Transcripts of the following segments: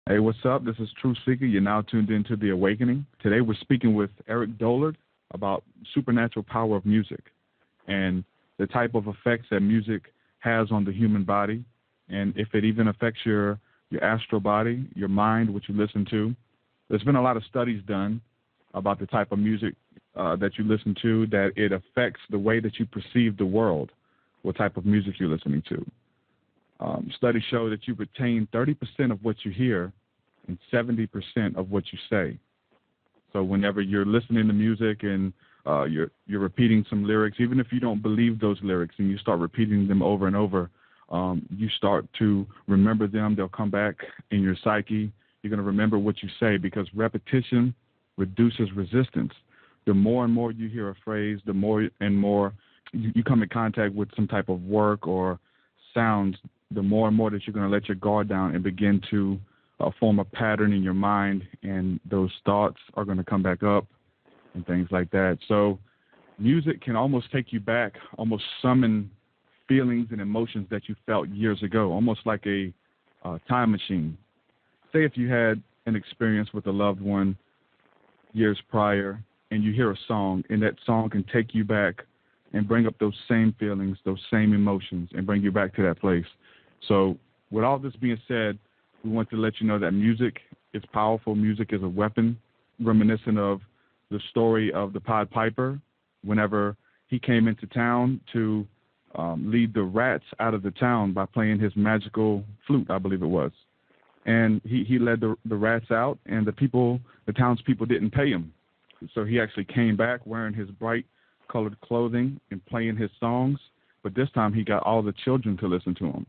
Hey, what's up? This is True Seeker. You're now tuned into The Awakening. Today we're speaking with Eric Dollard about supernatural power of music and the type of effects that music has on the human body, and if it even affects your astral body, your mind, what you listen to. There's been a lot of studies done about the type of music that you listen to, that it affects the way that you perceive the world, what type of music you're listening to. Studies show that you retain 30% of what you hear and 70% of what you say. So whenever you're listening to music and you're repeating some lyrics, even if you don't believe those lyrics and you start repeating them over and over, you start to remember them. They'll come back in your psyche. You're going to remember what you say because repetition reduces resistance. The more and more you hear a phrase, the more and more you come in contact with some type of work or sounds, the more and more that you're going to let your guard down and begin to form a pattern in your mind, and those thoughts are going to come back up and things like that. So music can almost take you back, almost summon feelings and emotions that you felt years ago, almost like a time machine. Say if you had an experience with a loved one years prior and you hear a song, and that song can take you back and bring up those same feelings, those same emotions, and bring you back to that place. So with all this being said, we want to let you know that music is powerful. Music is a weapon, reminiscent of the story of the Pied Piper whenever he came into town to lead the rats out of the town by playing his magical flute, I believe it was. And he led the rats out, and the townspeople didn't pay him. So he actually came back wearing his bright colored clothing and playing his songs, but this time he got all the children to listen to him.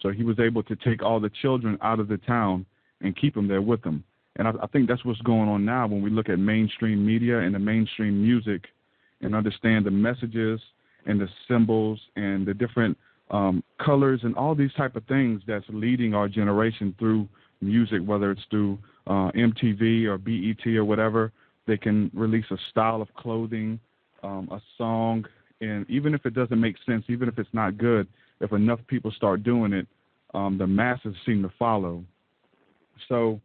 So he was able to take all the children out of the town and keep them there with him. And I think that's what's going on now when we look at mainstream media and the mainstream music and understand the messages and the symbols and the different colors and all these type of things that's leading our generation through music, whether it's through MTV or BET or whatever. They can release a style of clothing, a song, and even if it doesn't make sense, even if it's not good, if enough people start doing it, the masses seem to follow. So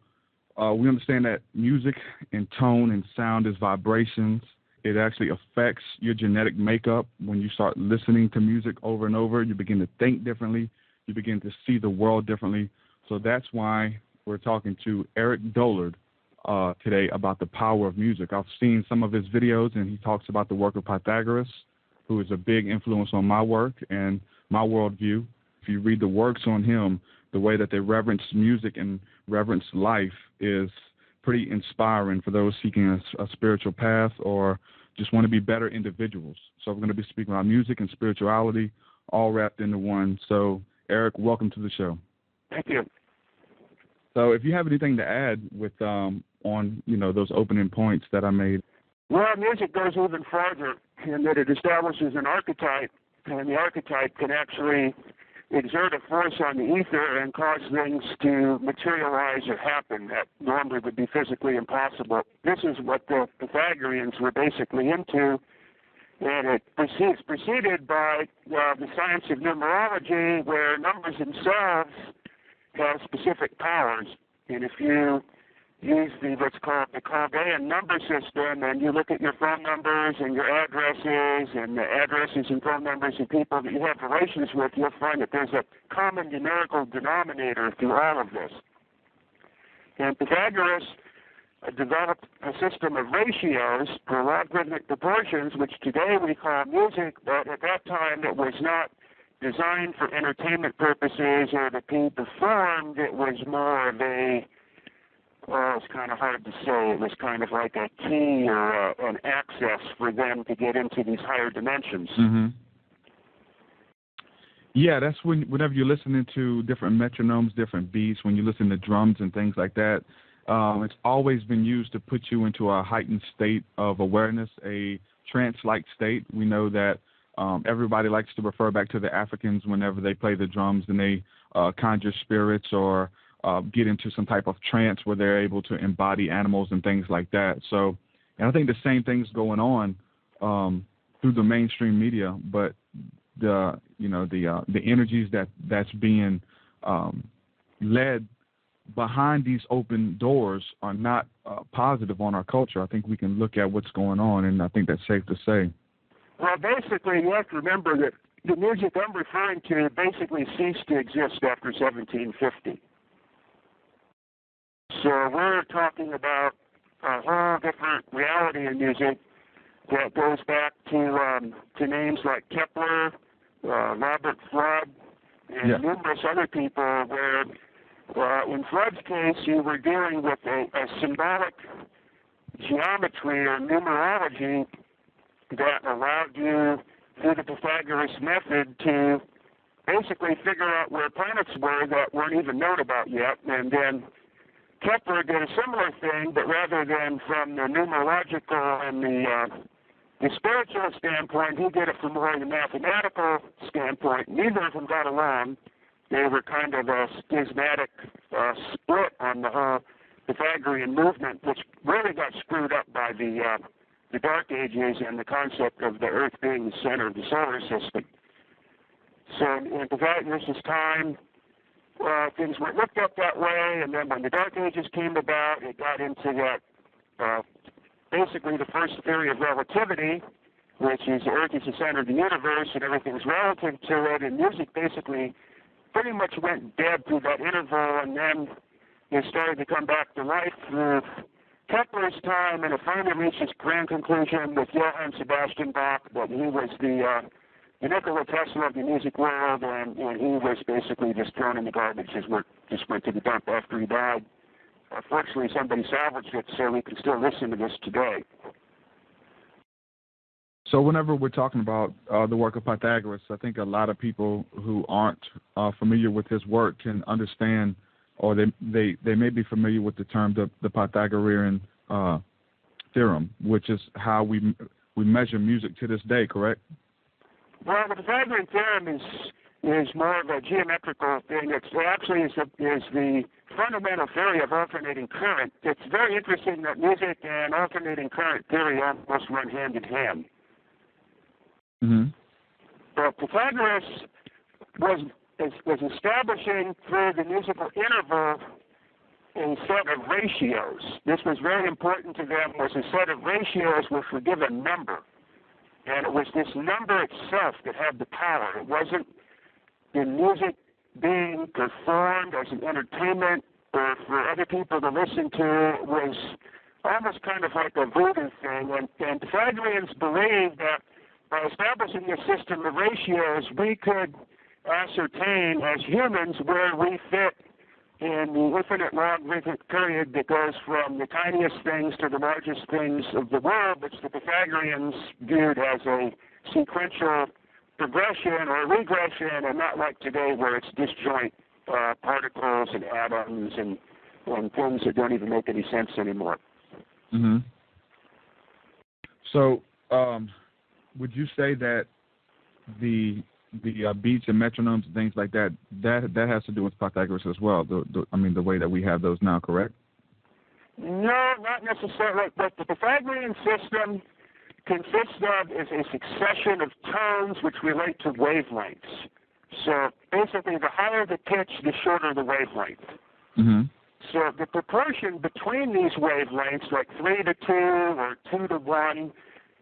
we understand that music and tone and sound is vibrations. It actually affects your genetic makeup. When you start listening to music over and over, you begin to think differently. You begin to see the world differently. So that's why we're talking to Eric Dollard today about the power of music. I've seen some of his videos, and he talks about the work of Pythagoras, who is a big influence on my work and my worldview. If you read the works on him, the way that they reverence music and reverence life is pretty inspiring for those seeking a spiritual path or just want to be better individuals. So we're going to be speaking about music and spirituality all wrapped into one. So, Eric, welcome to the show. Thank you. So if you have anything to add with on, those opening points that I made. Well, music goes even farther in that it establishes an archetype, and the archetype can actually exert a force on the ether and cause things to materialize or happen that normally would be physically impossible. This is what the Pythagoreans were basically into, and it's preceded by the science of numerology, where numbers themselves have specific powers. And if you use what's called the Chaldean number system, and you look at your phone numbers and your addresses and the addresses and phone numbers of people that you have relations with, you'll find that there's a common numerical denominator through all of this. And Pythagoras developed a system of ratios for logarithmic proportions, which today we call music, but at that time it was not designed for entertainment purposes or to be performed. It was more of it's kind of hard to say. It was kind of like a key or an access for them to get into these higher dimensions. Mm-hmm. Yeah, that's whenever you're listening to different metronomes, different beats, when you listen to drums and things like that, it's always been used to put you into a heightened state of awareness, a trance-like state. We know that everybody likes to refer back to the Africans whenever they play the drums and they conjure spirits or get into some type of trance where they're able to embody animals and things like that. So, and I think the same thing's going on through the mainstream media, but the energies that's being led behind these open doors are not positive on our culture. I think we can look at what's going on, and I think that's safe to say. Well, basically, you have to remember that the music I'm referring to basically ceased to exist after 1750. So we're talking about a whole different reality in music that goes back to names like Kepler, Robert Fludd, and numerous other people where in Flood's case you were dealing with a symbolic geometry or numerology that allowed you, through the Pythagoras method, to basically figure out where planets were that weren't even known about yet. And then Kepler did a similar thing, but rather than from the numerological and the spiritual standpoint, he did it from more the mathematical standpoint. Neither of them got along. They were kind of a schismatic split on the whole Pythagorean movement, which really got screwed up by the Dark Ages and the concept of the Earth being the center of the solar system. So in Pythagoras' time, things weren't looked at that way, and then when the Dark Ages came about, it got into that, basically the first theory of relativity, which is the Earth is the center of the universe and everything's relative to it, and music basically pretty much went dead through that interval, and then it started to come back to life through Kepler's time, and it finally reached its grand conclusion with Johann Sebastian Bach, that he was the Nikola Tesla of the music world, and he was basically just thrown in the garbage. His work just went to the dump after he died. Fortunately, somebody salvaged it, so we can still listen to this today. So whenever we're talking about the work of Pythagoras, I think a lot of people who aren't familiar with his work can understand, or they may be familiar with the term the Pythagorean theorem, which is how we measure music to this day, correct? Well, the Pythagorean theorem is more of a geometrical thing. It actually is the fundamental theory of alternating current. It's very interesting that music and alternating current theory almost run hand in hand. Mm-hmm. But Pythagoras was establishing through the musical interval a set of ratios. This was very important to them, was a set of ratios which were given number. And it was this number itself that had the power. It wasn't the music being performed as an entertainment or for other people to listen to. It was almost kind of like a voodoo thing. And Pythagoreans believed that by establishing a system of ratios, we could ascertain as humans where we fit in the infinite logarithmic period that goes from the tiniest things to the largest things of the world, which the Pythagoreans viewed as a sequential progression or regression, and not like today where it's disjoint particles and atoms and things that don't even make any sense anymore. Mm-hmm. So, would you say that the beats and metronomes and things like that has to do with Pythagoras as well? The way that we have those now, correct? No, not necessarily. What the Pythagorean system consists of is a succession of tones which relate to wavelengths. So basically, the higher the pitch, the shorter the wavelength. Mm-hmm. So the proportion between these wavelengths, like 3 to 2 or 2 to 1,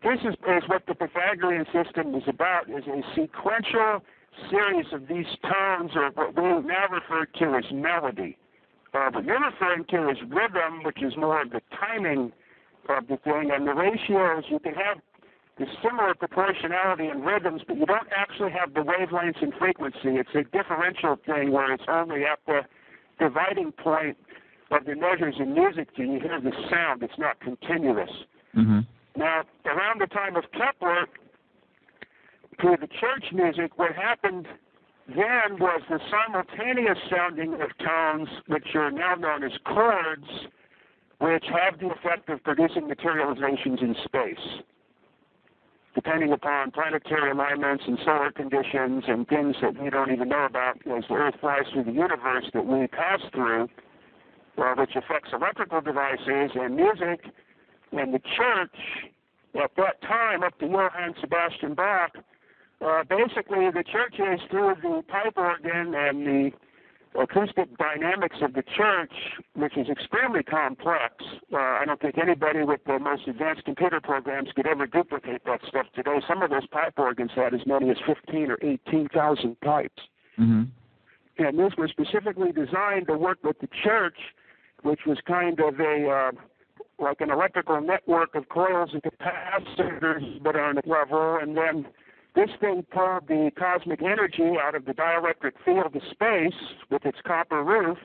this is what the Pythagorean system is about, is a sequential series of these tones, or what we now refer to as melody. What you're referring to is rhythm, which is more of the timing of the thing, and the ratios, you can have the similar proportionality in rhythms, but you don't actually have the wavelengths and frequency. It's a differential thing where it's only at the dividing point of the measures in music till you hear the sound. It's not continuous. Mm-hmm. Now, around the time of Kepler, to the church music, what happened then was the simultaneous sounding of tones, which are now known as chords, which have the effect of producing materializations in space, depending upon planetary alignments and solar conditions and things that we don't even know about as the Earth flies through the universe that we pass through, which affects electrical devices and music. And the church, at that time, up to Johann Sebastian Bach, basically the churches through the pipe organ and the acoustic dynamics of the church, which is extremely complex. I don't think anybody with the most advanced computer programs could ever duplicate that stuff today. Some of those pipe organs had as many as 15 or 18,000 pipes. Mm-hmm. And these were specifically designed to work with the church, which was kind of a like an electrical network of coils and capacitors, but on a level. And then this thing pulled the cosmic energy out of the dielectric field of space with its copper roof,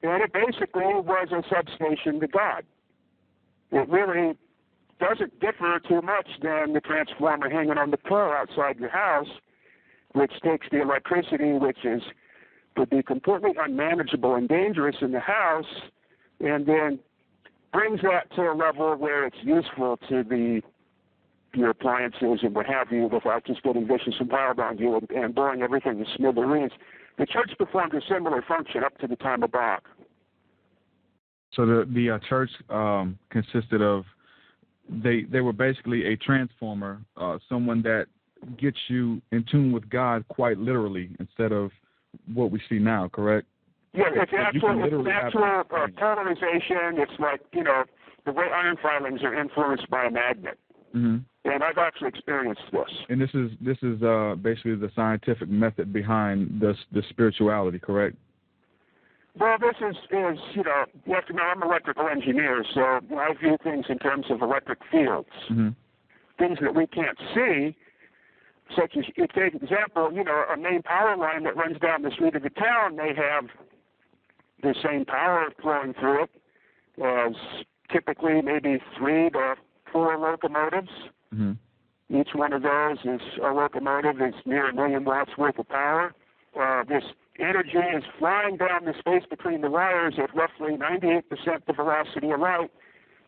and it basically was a substation to God. It really doesn't differ too much than the transformer hanging on the pole outside your house, which takes the electricity, which would be completely unmanageable and dangerous in the house, and then brings that to a level where it's useful to your appliances and what have you without just getting vicious and wild on you and blowing everything to smithereens. The church performed a similar function up to the time of Bach. So the church consisted of, they were basically a transformer, someone that gets you in tune with God quite literally instead of what we see now, correct? Yeah, it's actual polarization. It's like, the way iron filings are influenced by a magnet. Mm-hmm. And I've actually experienced this. And this is basically the scientific method behind the spirituality, correct? Well, this is you have to know I'm an electrical engineer, so I view things in terms of electric fields. Mm-hmm. Things that we can't see, such as, if take example, a main power line that runs down the street of the town may have the same power flowing through it as typically maybe 3 to 4 locomotives. Mm-hmm. Each one of those is a locomotive is near 1 million watts worth of power. This energy is flying down the space between the wires at roughly 98% the velocity of light,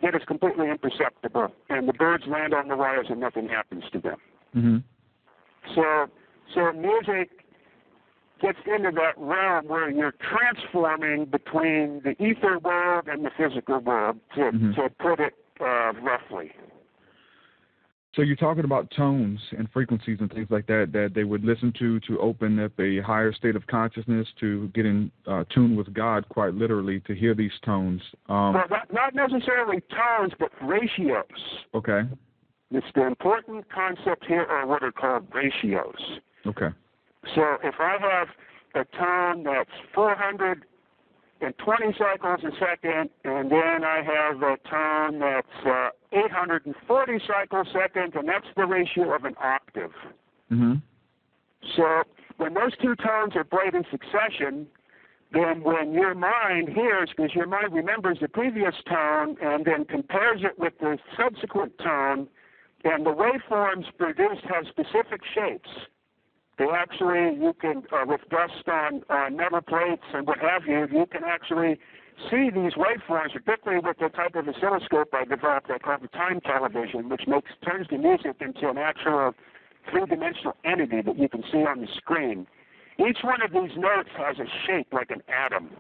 yet it's completely imperceptible. And the birds land on the wires and nothing happens to them. Mm-hmm. So music gets into that realm where you're transforming between the ether world and the physical world, to put it roughly. So you're talking about tones and frequencies and things like that they would listen to open up a higher state of consciousness, to get in tune with God, quite literally, to hear these tones. Well, not necessarily tones, but ratios. Okay. The important concept here are what are called ratios. Okay. So if I have a tone that's 420 cycles a second, and then I have a tone that's 840 cycles a second, and that's the ratio of an octave. Mm-hmm. So when those two tones are played in succession, then when your mind hears, because your mind remembers the previous tone and then compares it with the subsequent tone, and the waveforms produced have specific shapes. They actually, you can, with dust on metal plates and what have you, you can actually see these waveforms, particularly with the type of oscilloscope I developed I call the time television, which turns the music into an actual three-dimensional entity that you can see on the screen. Each one of these notes has a shape like an atom.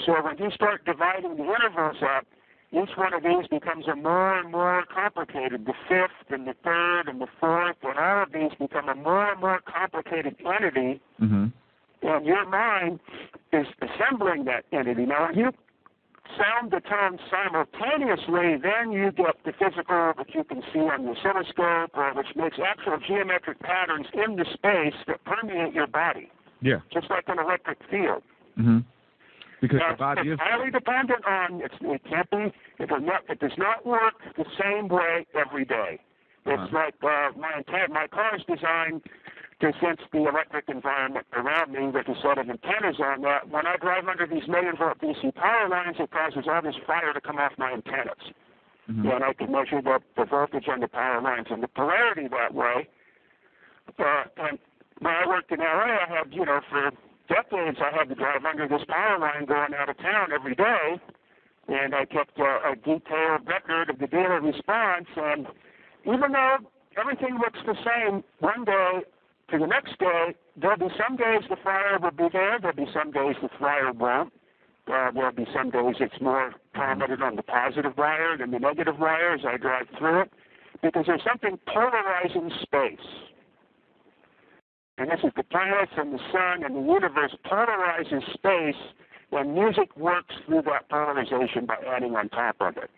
So when you start dividing the intervals up, each one of these becomes a more and more complicated. The fifth and the third and the fourth, and all of these become a more and more complicated entity. Mm-hmm. And your mind is assembling that entity. Now, when you sound the tone simultaneously, then you get the physical that you can see on the oscilloscope, which makes actual geometric patterns in the space that permeate your body. Yeah. Just like an electric field. Mm-hmm. Because now, the body it's highly dependent on, it can't be, it does not work the same way every day. It's like my car is designed to sense the electric environment around me with a set of antennas on that. When I drive under these 1 million volt DC power lines, it causes all this fire to come off my antennas. Mm-hmm. And I can measure the voltage on the power lines and the polarity that way. And when I worked in LA, I had, for decades, I had to drive under this power line going out of town every day, and I kept a detailed record of the daily response. And even though everything looks the same one day to the next day, there'll be some days the fire will be there'll be some days the fire won't. There'll be some days it's more prominent on the positive wire than the negative wire as I drive through it, because there's something polarizing space. and this is the planets and the sun and the universe polarizes space, and music works through that polarization by adding on top of it.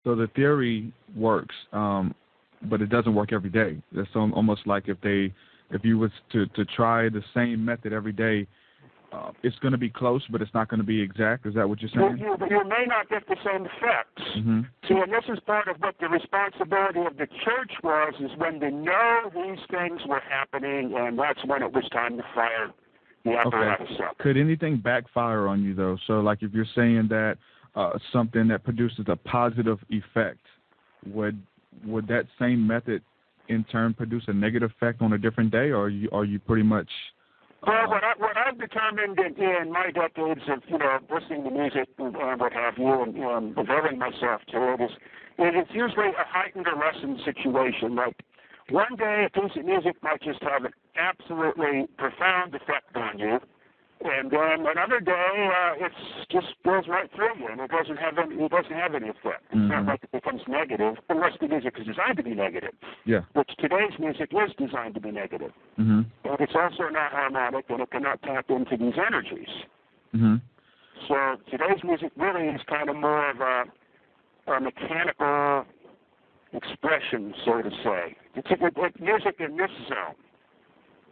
So the theory works, but it doesn't work every day. It's almost like if you was to try the same method every day, it's going to be close, but it's not going to be exact. Is that what you're saying? You may not get the same effects. Mm-hmm. See, and this is part of what the responsibility of the church was, is when they know these things were happening, and that's when it was time to fire the apparatus up. Could anything backfire on you, though? So, like, if you're saying that something that produces a positive effect, would that same method in turn produce a negative effect on a different day, or are you pretty much? Well, what I've determined in my decades of listening to music and what have you, and devoting myself to it, is it's usually a heightened or lessened situation. Like one day, a piece of music might just have an absolutely profound effect on you. And then another day, it just goes right through you, and it doesn't have any effect. It's not like it becomes negative, unless the music is designed to be negative. Yeah. Which today's music is designed to be negative. Mm-hmm. But it's also not harmonic, and it cannot tap into these energies. Mm-hmm. So today's music really is kind of more of a mechanical expression, so to say. It's like music in this zone.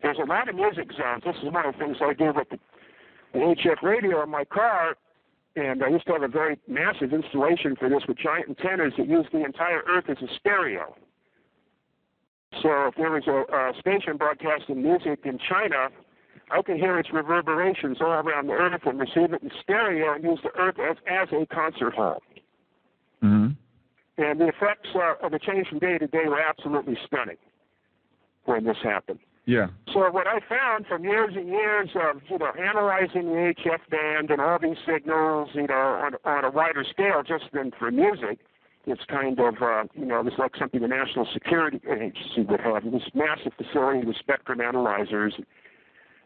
There's a lot of music zones. This is one of the things I do with the HF radio in my car, and I used to have a very massive installation for this with giant antennas that used the entire Earth as a stereo. So if there was a station broadcasting music in China, I could hear its reverberations all around the Earth and receive it in stereo and use the Earth as a concert hall. Mm-hmm. And the effects of the change from day to day were absolutely stunning when this happened. Yeah. So what I found from years and years of, analyzing the HF band and all these signals, on a wider scale just than for music, it's kind of, it's like something the National Security Agency would have. This massive facility with spectrum analyzers.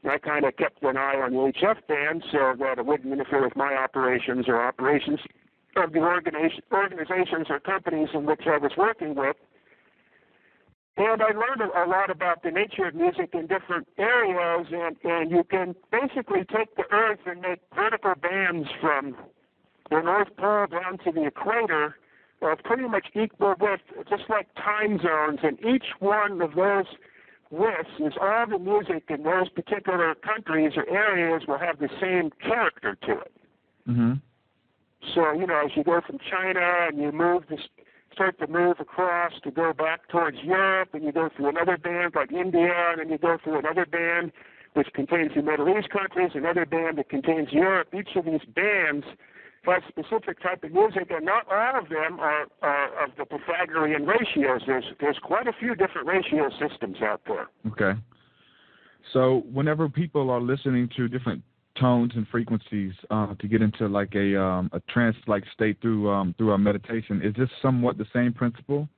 And I kind of kept an eye on the HF band so that it wouldn't interfere with my operations or operations of the organizations or companies in which I was working with. And I learned a lot about the nature of music in different areas, and you can basically take the Earth and make vertical bands from the North Pole down to the equator of pretty much equal width, just like time zones, and each one of those widths is all the music in those particular countries or areas will have the same character to it. Mm-hmm. So, as you go from China and you start to move across to go back towards Europe, and you go through another band like India, and then you go through another band which contains the Middle East countries, another band that contains Europe. Each of these bands has specific type of music, and not all of them are of the Pythagorean ratios. There's quite a few different ratio systems out there. Okay. So whenever people are listening to different tones and frequencies to get into like a trance-like state through our meditation, is this somewhat the same principle?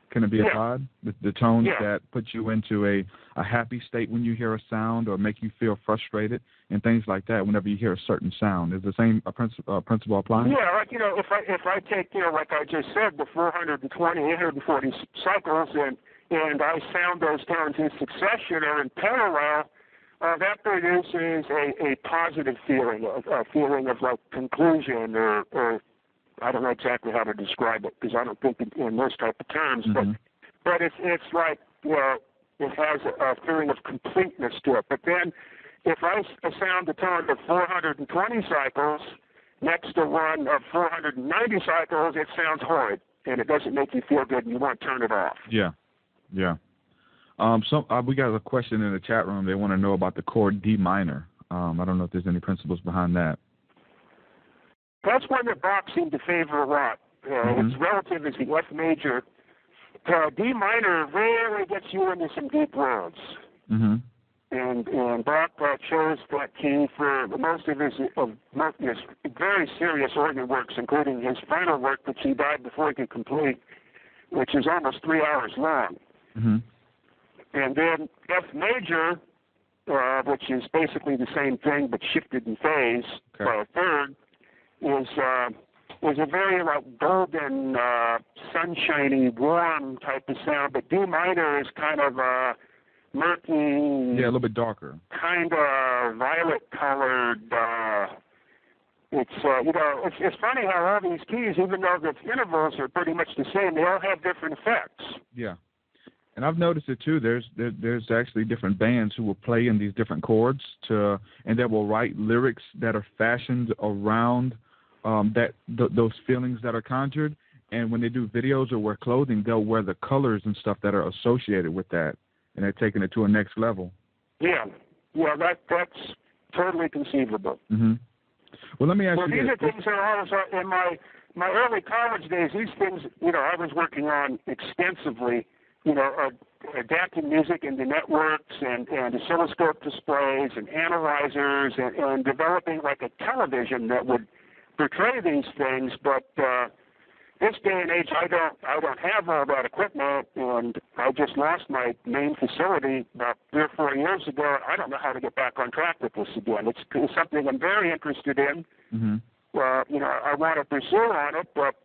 Can it be applied? The tones that put you into a happy state when you hear a sound, or make you feel frustrated and things like that whenever you hear a certain sound. Is the same principle applying? Yeah, like, if I take, like I just said, the 420, 840 cycles, and I sound those tones in succession or in parallel, that produces a positive feeling, a feeling of like conclusion, or I don't know exactly how to describe it because I don't think in those type of terms, but it's like it has a feeling of completeness to it. But then if I sound a tone of 420 cycles next to one of 490 cycles, it sounds horrid and it doesn't make you feel good, and you want to turn it off. Yeah. We got a question in the chat room. They want to know about the chord D minor. I don't know if there's any principles behind that. That's one that Bach seemed to favor a lot. Its relative is the F major. D minor really gets you into some deep worlds. Mm-hmm. And Bach chose that key for most of his very serious organ works, including his final work, which he died before he could complete, which is almost 3 hours long. Mm-hmm. And then F major, which is basically the same thing but shifted in phase by a third, is a very golden, sunshiny, warm type of sound. But D minor is kind of murky. Yeah, a little bit darker. Kind of violet-colored. It's funny how all these keys, even though the intervals are pretty much the same, they all have different effects. Yeah. And I've noticed it too. There's actually different bands who will play in these different chords and that will write lyrics that are fashioned around those feelings that are conjured. And when they do videos or wear clothing, they'll wear the colors and stuff that are associated with that, and they're taking it to a next level. Yeah, that's totally conceivable. Mm-hmm. Well, let me ask you these this. are things that I was in my early college days. These things, I was working on extensively. Adapting music into networks and oscilloscope displays and analyzers and developing like a television that would portray these things. But this day and age, I don't have all that equipment, and I just lost my main facility about 3 or 4 years ago. I don't know how to get back on track with this again. It's something I'm very interested in. Mm-hmm. I want to pursue on it, but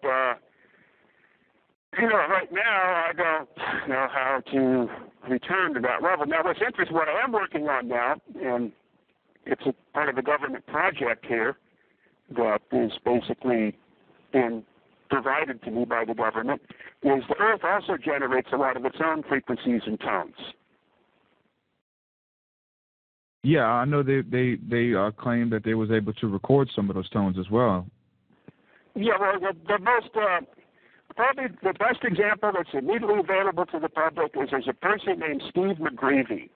right now I don't know how to return to that level. Now, what's interesting, what I am working on now, and it's a part of a government project here that is basically being provided to me by the government, is the Earth also generates a lot of its own frequencies and tones. Yeah, I know they claimed that they was able to record some of those tones as well. Yeah, well, the most probably the best example that's immediately available to the public is there's a person named Steve McGreevy,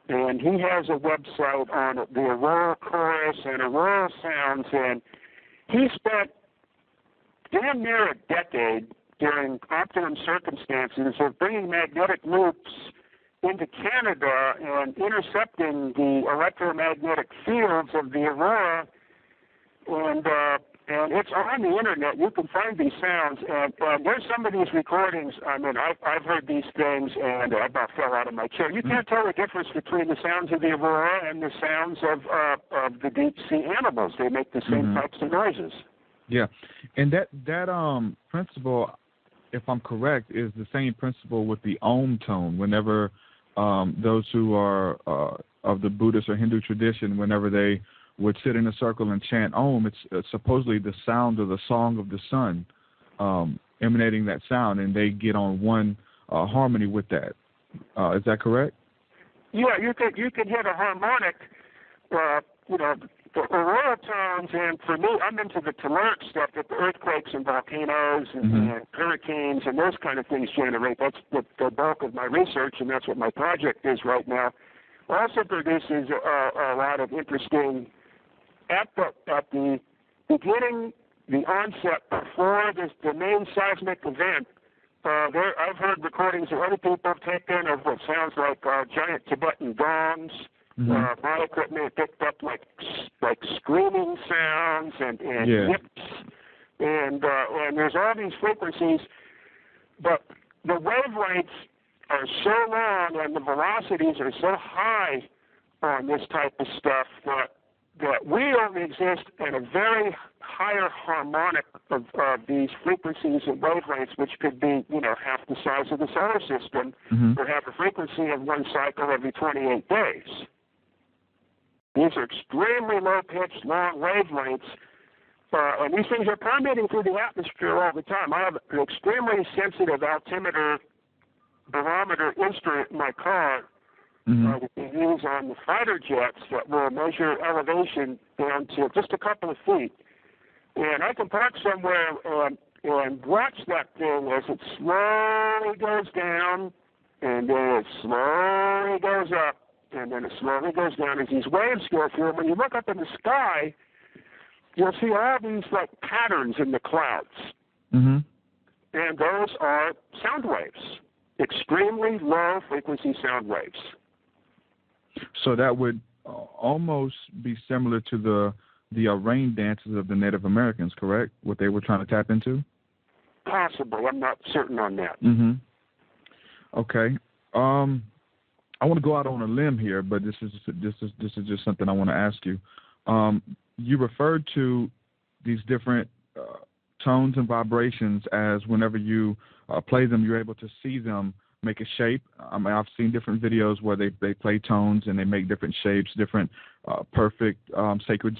and he has a website on the Aurora Chorus and Aurora Sounds, and he spent damn near a decade during optimum circumstances of bringing magnetic loops into Canada and intercepting the electromagnetic fields of the Aurora, and it's on the internet. You can find these sounds, and there's some of these recordings. I mean, I've heard these things, and I about fell out of my chair. You can't tell the difference between the sounds of the Aurora and the sounds of the deep sea animals. They make the same types of noises. Yeah, and that principle, if I'm correct, is the same principle with the Om tone. Whenever those who are of the Buddhist or Hindu tradition, whenever they would sit in a circle and chant Om, it's supposedly the sound of the song of the sun emanating that sound, and they get on one harmony with that. Is that correct? Yeah, you could hit a harmonic, the aurora tones, and for me, I'm into the telluric stuff that the earthquakes and volcanoes and hurricanes and those kind of things generate. That's the bulk of my research, and that's what my project is right now. Also produces a lot of interesting, at the beginning, the onset, before the main seismic event, I've heard recordings of other people have taken of what sounds like giant Tibetan gongs. My equipment picked up like screaming sounds and yips, and there's all these frequencies, but the wavelengths are so long and the velocities are so high on this type of stuff that we only exist in a very higher harmonic of these frequencies and wavelengths, which could be, half the size of the solar system, or have a frequency of one cycle every 28 days. These are extremely low-pitched, long wavelengths, and these things are permeating through the atmosphere all the time. I have an extremely sensitive altimeter barometer instrument in my car that we use on the fighter jets that will measure elevation down to just a couple of feet. And I can park somewhere and watch that thing as it slowly goes down, and then it slowly goes up, and then it slowly goes down as these waves go through. When you look up in the sky, you'll see all these patterns in the clouds. And those are sound waves, extremely low frequency sound waves. So that would almost be similar to the rain dances of the Native Americans, correct? What they were trying to tap into? Possible. I'm not certain on that. Okay. I want to go out on a limb here, but this is just something I want to ask you. You referred to these different tones and vibrations as whenever you play them, you're able to see them make a shape. I mean, I've seen different videos where they play tones and they make different shapes, different perfect sacred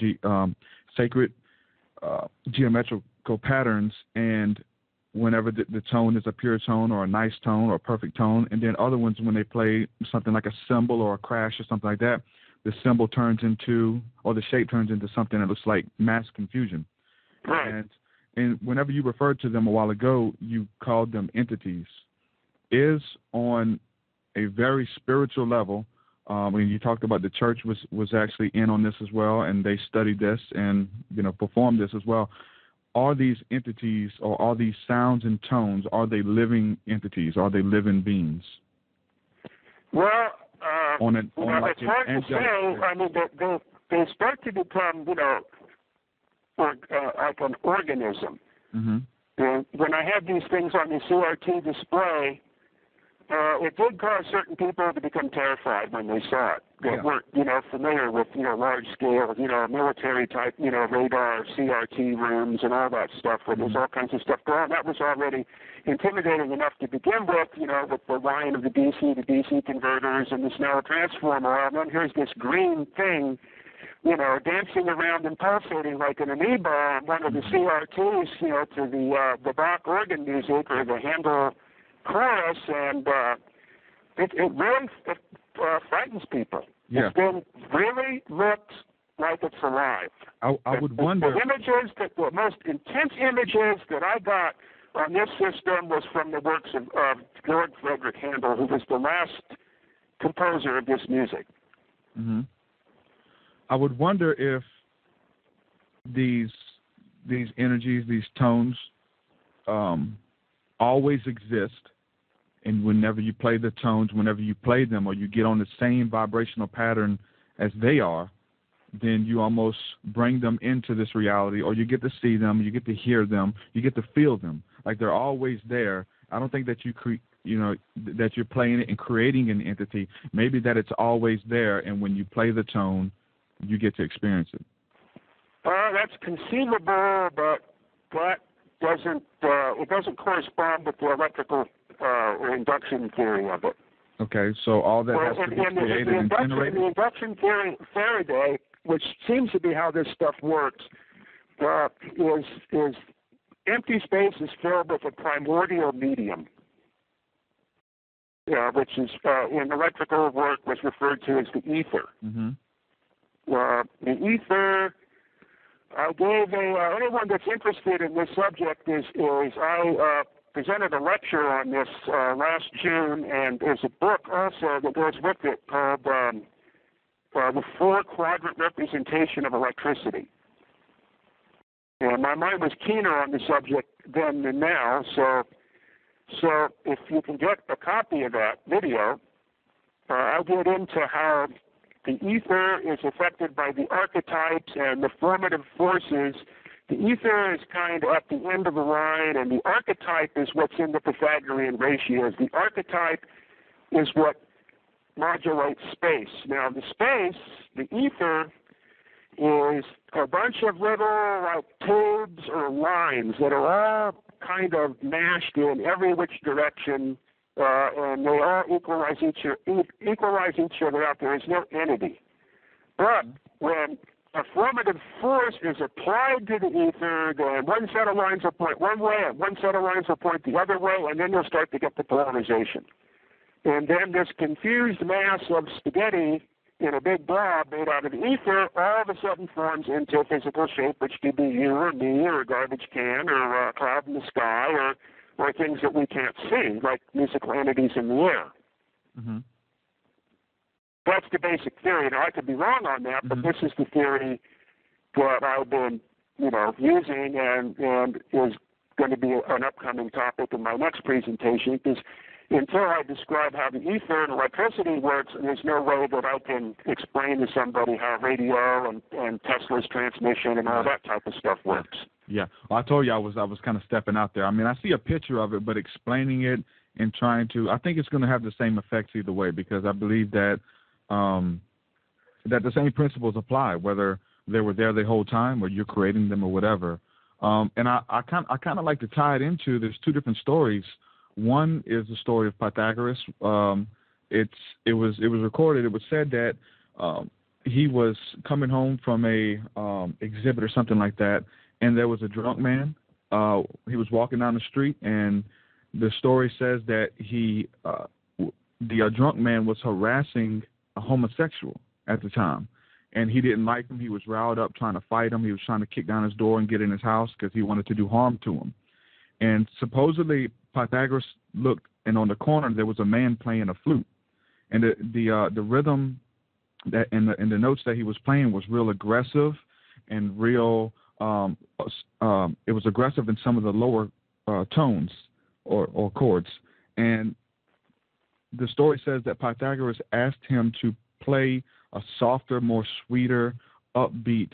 geometrical patterns, and whenever the tone is a pure tone or a nice tone or a perfect tone, and then other ones when they play something like a cymbal or a crash or something like that, the symbol turns into, or the shape turns into something that looks like mass confusion. Right. And whenever you referred to them a while ago, you called them entities. Is on a very spiritual level. When you talked about the church was actually in on this as well, and they studied this and performed this as well. Are these entities, or are these sounds and tones, are they living entities? Are they living beings? Well, it's hard to say. I mean, they start to become, like an organism. Mm-hmm. And when I had these things on the CRT display, it did cause certain people to become terrified when they saw it. They weren't, familiar with, large scale, military type, radar, CRT rooms and all that stuff where there's all kinds of stuff going on. That was already intimidating enough to begin with, with the line of the DC to DC converters and the Snell transformer. And then here's this green thing, dancing around and pulsating like an amoeba on one of the CRTs, to the Bach organ music or the Handel chorus, and it really frightens people. Yeah. It really looks like it's alive. I would wonder. The most intense images that I got on this system was from the works of Georg Friedrich Handel, who was the last composer of this music. Mm-hmm. I would wonder if these energies, these tones, always exist, and whenever you play the tones, whenever you play them, or you get on the same vibrational pattern as they are, then you almost bring them into this reality, or you get to see them, you get to hear them, you get to feel them, like they're always there. I don't think that that you're playing it and creating an entity. Maybe that it's always there, and when you play the tone, you get to experience it. That's conceivable, but that doesn't correspond with the electrical or induction theory of it. Okay, so all that has to be created and generated? The induction theory, Faraday, which seems to be how this stuff works, is empty space is filled with a primordial medium, which is in electrical work was referred to as the ether. Mm-hmm. The ether. I gave anyone that's interested in this subject is I presented a lecture on this last June, and there's a book also that goes with it called The Four-Quadrant Representation of Electricity. And my mind was keener on the subject then than now, so if you can get a copy of that video, I'll get into how the ether is affected by the archetypes and the formative forces. The ether is kind of at the end of the line, and the archetype is what's in the Pythagorean ratios. The archetype is what modulates space. Now, the space, the ether, is a bunch of little like tubes or lines that are all kind of mashed in every which direction, and they all equalize each other out. There is no entity. But when a formative force is applied to the ether, then one set of lines will point one way, and one set of lines will point the other way, and then you'll start to get the polarization. And then this confused mass of spaghetti in a big blob made out of the ether all of a sudden forms into a physical shape, which could be you or me or a garbage can or a cloud in the sky or things that we can't see, like musical entities in the air. Mm-hmm. That's the basic theory. Now, I could be wrong on that, but this is the theory that I've been, using and is going to be an upcoming topic in my next presentation, because until I describe how the ether and electricity works, there's no way that I can explain to somebody how radio and Tesla's transmission and all that type of stuff works. Yeah. Well, I told you I was kind of stepping out there. I mean, I see a picture of it, but explaining it and trying to, I think it's going to have the same effects either way, because I believe that that the same principles apply, whether they were there the whole time or you're creating them or whatever. And I kind of like to tie it into, there's two different stories One is the story of Pythagoras. It was recorded. It was said that he was coming home from a exhibit or something like that, and there was a drunk man. He was walking down the street, and the story says that the drunk man was harassing a homosexual at the time, and he didn't like him. He was riled up trying to fight him. He was trying to kick down his door and get in his house because he wanted to do harm to him. And supposedly Pythagoras looked, and on the corner there was a man playing a flute, and the rhythm that in the notes that he was playing was real aggressive and real. It was aggressive in some of the lower tones or chords, and the story says that Pythagoras asked him to play a softer, more sweeter, upbeat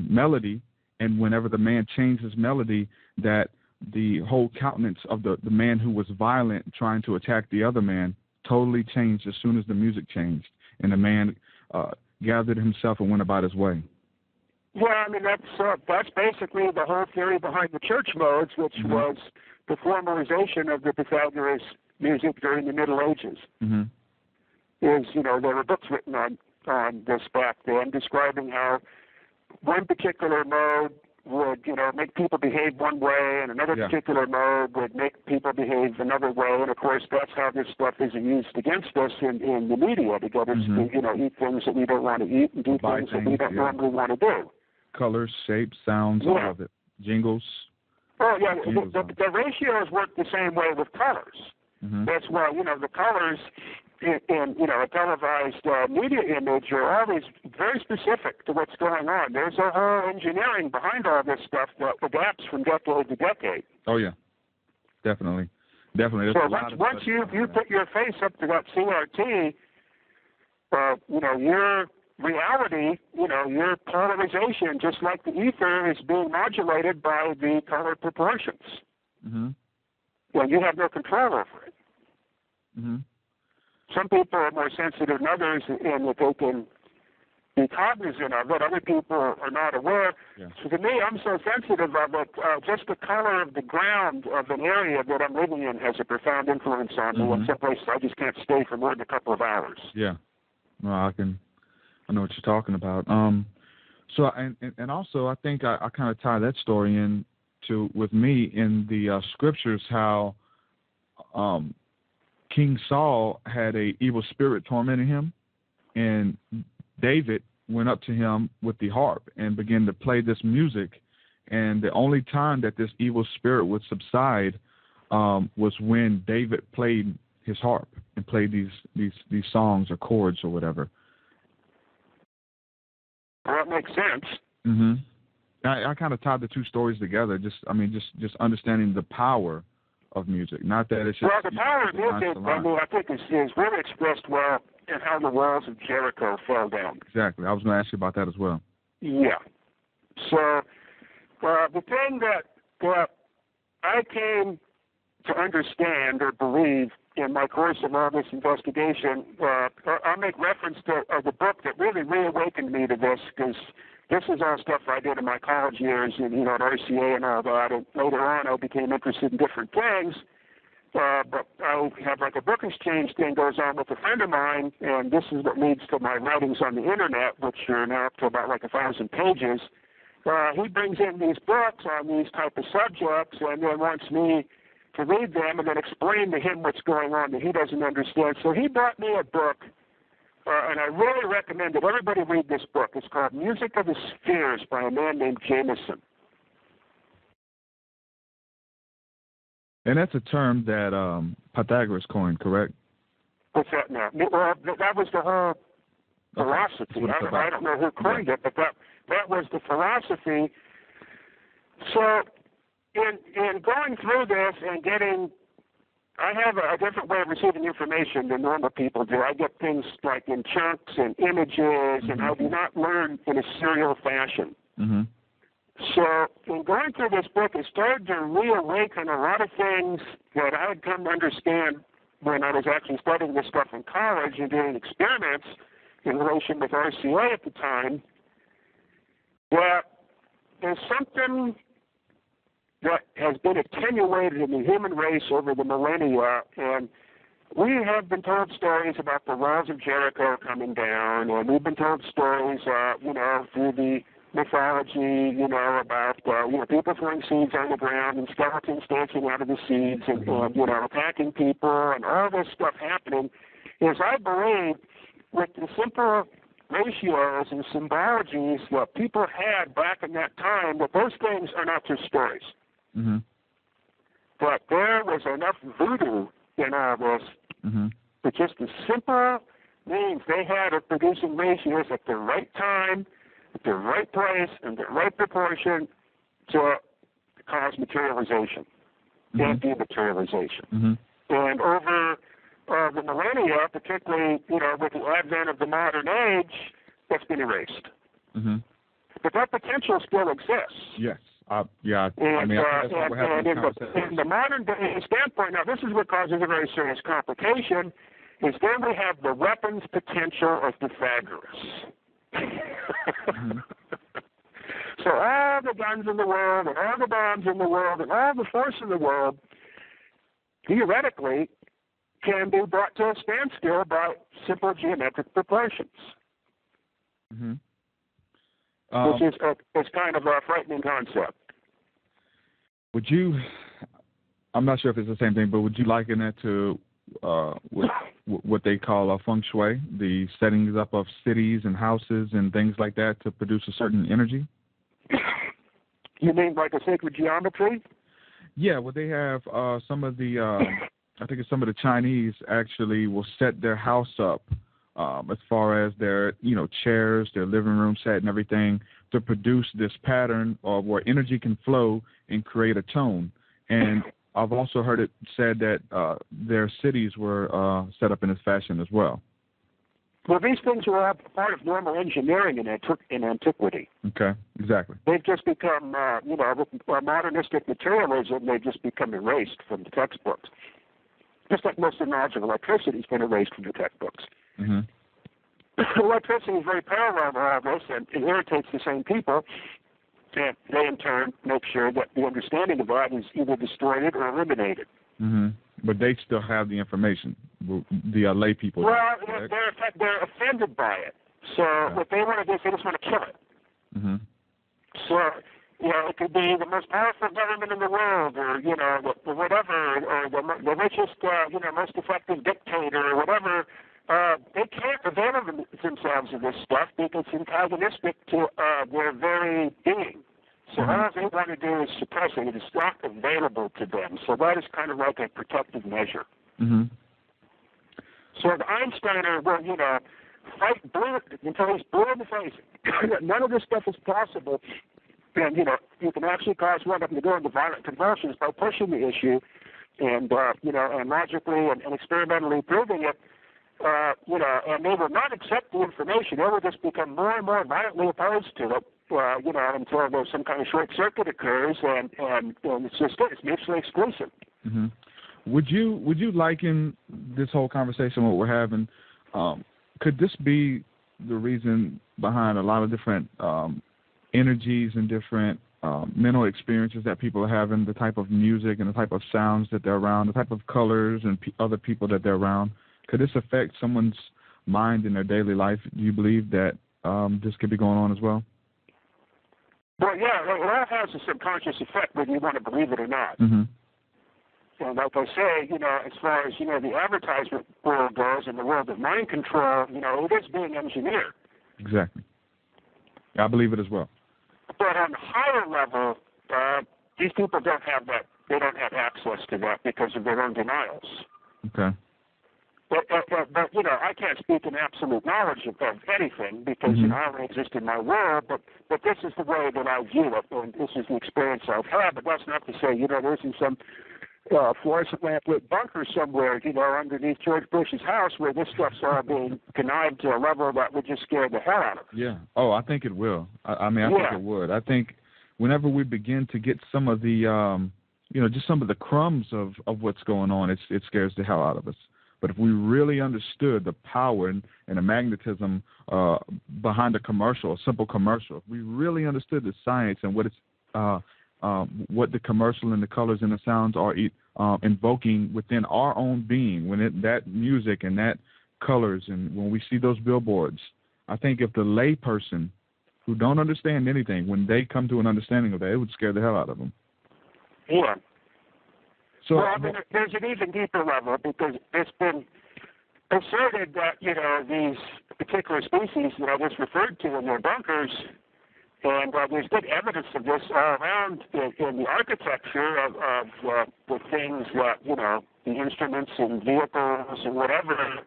melody, and whenever the man changed his melody, that the whole countenance of the man who was violent trying to attack the other man totally changed as soon as the music changed, and the man gathered himself and went about his way. Yeah, I mean, that's basically the whole theory behind the church modes, which was the formalization of the Pythagoras music during the Middle Ages. Is, there were books written on this back then describing how one particular mode would, make people behave one way, and another particular mode would make people behave another way. And of course, that's how this stuff is used against us in the media to get us to, eat things that we don't want to eat and do things that we don't normally want to do. Colors, shapes, sounds, all of it. Jingles. Oh, yeah. The ratios work the same way with colors. That's why, the colors in a televised media image are always very specific to what's going on. There's a whole engineering behind all this stuff that adapts from decade to decade. Oh, yeah. Definitely. There's so once you put your face up to that CRT, your reality, your polarization, just like the ether, is being modulated by the color proportions. Well, you have no control over it. Some people are more sensitive than others in that they can be cognizant of it. Other people are not aware. So to me, I'm so sensitive of it. Just the color of the ground of an area that I'm living in has a profound influence on me. In some places, I just can't stay for more than a couple of hours. Yeah. Well, I know what you're talking about. So, and also, I think I kind of tie that story in with me in the scriptures, how King Saul had a evil spirit tormenting him, and David went up to him with the harp and began to play this music. And the only time that this evil spirit would subside was when David played his harp and played these songs or chords or whatever. Well, that makes sense. I kind of tied the two stories together. Just understanding the power of music. Not that it's just... Well, the power of music, I think, is really expressed well in how the walls of Jericho fell down. Exactly. I was going to ask you about that as well. Yeah. So the thing that I came to understand or believe in my course of all this investigation, I'll make reference to the book that really reawakened me to this, because this is all stuff I did in my college years and, at RCA and all that. And later on, I became interested in different things. But I have like a book exchange thing goes on with a friend of mine, and this is what leads to my writings on the internet, which are now up to about 1,000 pages. He brings in these books on these type of subjects and then wants me to read them and then explain to him what's going on that he doesn't understand. So he brought me a book. And I really recommend that everybody read this book. It's called Music of the Spheres by a man named Jameson. And that's a term that Pythagoras coined, correct? What's that now? Well, that was the whole philosophy. I don't know who coined it, but that was the philosophy. So in going through this and getting... I have a different way of receiving information than normal people do. I get things like in chunks and images, and I do not learn in a serial fashion. So in going through this book, it started to reawaken a lot of things that I had come to understand when I was actually studying this stuff in college and doing experiments in relation with RCA at the time, that there's something that has been attenuated in the human race over the millennia. And we have been told stories about the walls of Jericho coming down, and we've been told stories, through the mythology, about, people throwing seeds on the ground and skeletons dancing out of the seeds and attacking people and all this stuff happening. Is I believe with the simple ratios and symbologies that people had back in that time, that those things are not just stories. Mm-hmm. But there was enough voodoo in all this, but just the simple means they had of producing ratios at the right time, at the right place, and the right proportion to cause materialization and dematerialization. And over the millennia, particularly, with the advent of the modern age, that's been erased. But that potential still exists. Yes. And in the modern day standpoint, now this is what causes a very serious complication, is then we have the weapons potential of Pythagoras. So all the guns in the world and all the bombs in the world and all the force in the world, theoretically, can be brought to a standstill by simple geometric proportions. Which is kind of a frightening concept. Would you, I'm not sure if it's the same thing, but would you liken that to what they call a feng shui, the settings up of cities and houses and things like that to produce a certain energy? You mean like a sacred geometry? Yeah, well, they have some of the, I think it's some of the Chinese actually will set their house up as far as their, chairs, their living room set and everything to produce this pattern of where energy can flow and create a tone. And I've also heard it said that their cities were set up in this fashion as well. Well, these things were part of normal engineering in antiquity. Okay, exactly. They've just become, with modernistic materialism, they've just become erased from the textbooks. Just like most of the knowledge of electricity has been erased from the textbooks. Electricity is very parallel to all this, and it irritates the same people. And they, in turn, make sure that the understanding of that is either destroyed or eliminated. But they still have the information, the lay people. Well, they're offended by it. So what they want to do is they just want to kill it. So, it could be the most powerful government in the world, or, whatever, or the richest, most effective dictator, or whatever. They can't avail themselves of this stuff because it's antagonistic to their very being. So all they want to do is suppress it. It is not available to them. So that is kind of like a protective measure. So the Einsteiner will, fight blue until he's blue in the face. None of this stuff is possible. And, you can actually cause one of them to go into violent convulsions by pushing the issue and, and logically and experimentally proving it. And they will not accept the information. They will just become more and more violently opposed to it, until there's some kind of short circuit occurs, and it's mutually exclusive. Would you liken this whole conversation, what we're having, could this be the reason behind a lot of different energies and different mental experiences that people are having, the type of music and the type of sounds that they're around, the type of colors and other people that they're around? Could this affect someone's mind in their daily life? Do you believe that this could be going on as well? Well, yeah, it all has a subconscious effect whether you want to believe it or not. And like I say, as far as, the advertisement world goes and the world of mind control, it is being engineered. Exactly. I believe it as well. But on a higher level, these people don't have that. They don't have access to that because of their own denials. Okay. But I can't speak in absolute knowledge of anything because, I only exist in my world, but this is the way that I view it, and this is the experience I've had. But that's not to say, there isn't some fluorescent lamp-lit bunker somewhere, underneath George Bush's house where this stuff's all being connived to a level that would just scare the hell out of us. Yeah. Oh, I think it will. I think it would. I think whenever we begin to get some of the, just some of the crumbs of what's going on, it scares the hell out of us. But if we really understood the power and the magnetism behind a commercial, a simple commercial, if we really understood the science and what it's what the commercial and the colors and the sounds are invoking within our own being, that music and that colors, and when we see those billboards, I think if the lay person who don't understand anything, when they come to an understanding of that, it would scare the hell out of them. Yeah. So, well, I mean, there's an even deeper level, because it's been asserted that, these particular species that I just referred to in their bunkers, and there's good evidence of this all around in the architecture of the things that, the instruments and vehicles and whatever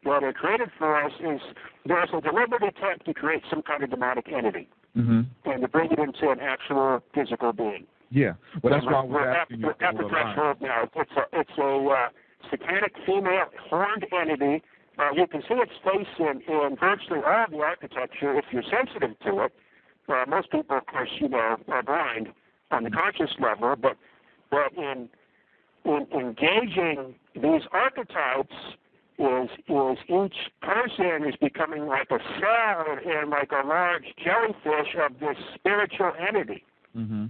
that are created for us, is there's a deliberate attempt to create some kind of demonic entity and to bring it into an actual physical being. Yeah, well, that's why we're asking you. We're at the threshold now. It's a satanic female horned entity. You can see its face in virtually all the architecture if you're sensitive to it. Most people, of course, are blind on the conscious level, but in engaging these archetypes is each person is becoming like a cell and like a large jellyfish of this spiritual entity. Mm-hmm.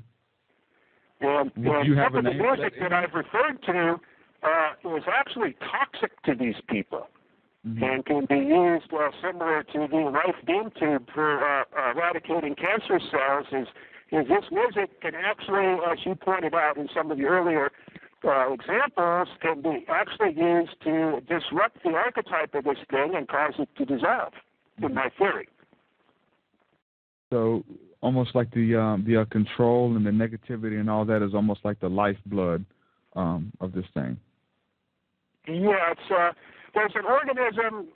And some of the music that I've referred to is actually toxic to these people, and can be used similar to the Life Beam Tube for eradicating cancer cells. Is this music can actually, as you pointed out in some of the earlier examples, can be actually used to disrupt the archetype of this thing and cause it to dissolve, in my theory. So almost like the control and the negativity and all that is almost like the lifeblood of this thing. Yeah, it's there's an organism.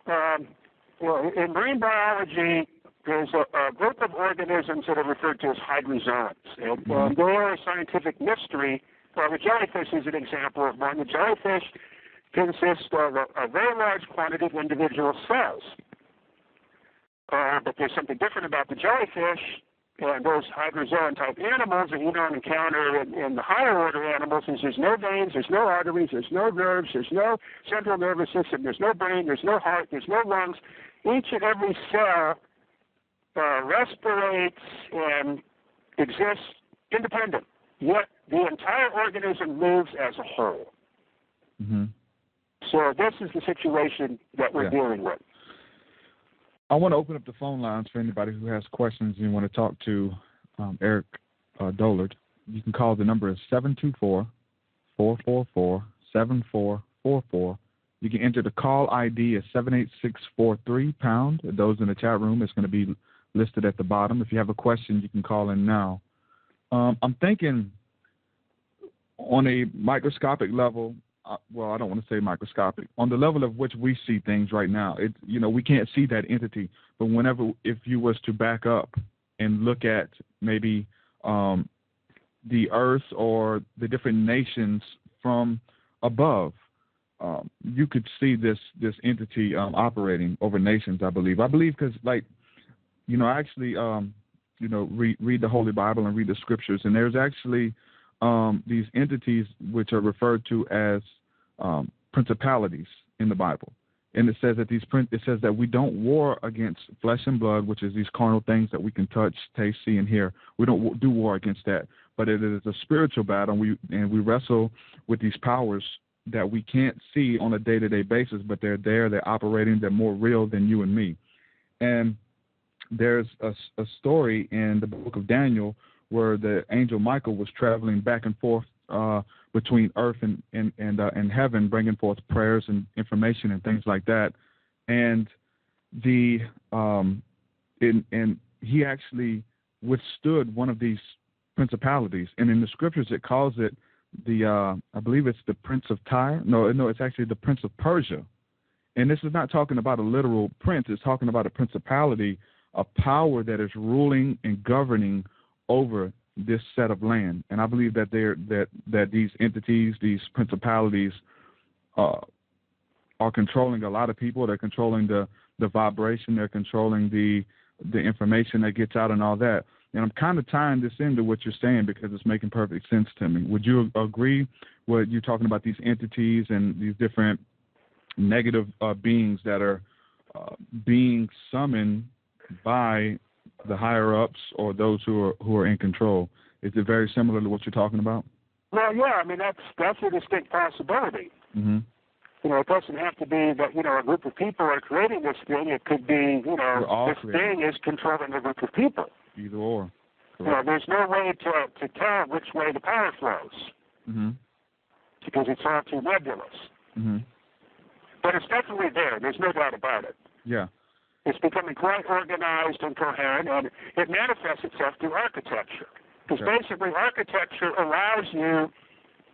In marine biology, there's a group of organisms that are referred to as hydrozoans, and they are a scientific mystery. The jellyfish is an example of one. The jellyfish consists of a very large quantity of individual cells. But there's something different about the jellyfish and those hydrozoan-type animals that you don't encounter in the higher order animals. Is there's no veins, there's no arteries, there's no nerves, there's no central nervous system, there's no brain, there's no heart, there's no lungs. Each and every cell respirates and exists independent, yet the entire organism moves as a whole. Mm-hmm. So this is the situation that we're dealing with. I want to open up the phone lines for anybody who has questions and you want to talk to Eric Dollard. You can call. The number is 724-444-7444. You can enter the call ID as 78643#. Those in the chat room, it's going to be listed at the bottom. If you have a question, you can call in now. I'm thinking on a microscopic level, well, I don't want to say microscopic, on the level of which we see things right now, we can't see that entity. But if you was to back up and look at maybe the earth or the different nations from above, you could see this entity operating over nations, I believe. Because, I actually, read the Holy Bible and read the scriptures, and there's actually these entities which are referred to as principalities in the Bible, and it says that we don't war against flesh and blood, which is these carnal things that we can touch, taste, see, and hear. We don't do war against that, but it is a spiritual battle. And we wrestle with these powers that we can't see on a day-to-day basis, but they're there, they're operating, they're more real than you and me. And there's a story in the book of Daniel where the angel Michael was traveling back and forth between earth and heaven, bringing forth prayers and information and things like that. And he actually withstood one of these principalities. And in the scriptures, it calls it I believe it's the Prince of Tyre. No, it's actually the Prince of Persia. And this is not talking about a literal prince. It's talking about a principality, a power that is ruling and governing over this set of land. And I believe that that these entities, these principalities, are controlling a lot of people. They're controlling the vibration. They're controlling the information that gets out and all that. And I'm kind of tying this into what you're saying because it's making perfect sense to me. Would you agree with you talking about these entities and these different negative beings that are being summoned by the higher ups or those who are in control? Is it very similar to what you're talking about? Well, yeah, I mean, that's a distinct possibility. Mm-hmm. You know, it doesn't have to be that, you know, a group of people are creating this thing. It could be, you know, this thing is controlling a group of people. Either or. You know, there's no way to tell which way the power flows. Mm-hmm. Because it's all too nebulous. Mm-hmm. But it's definitely there. There's no doubt about it. Yeah. It's becoming quite organized and coherent, and it manifests itself through architecture. Because basically architecture allows you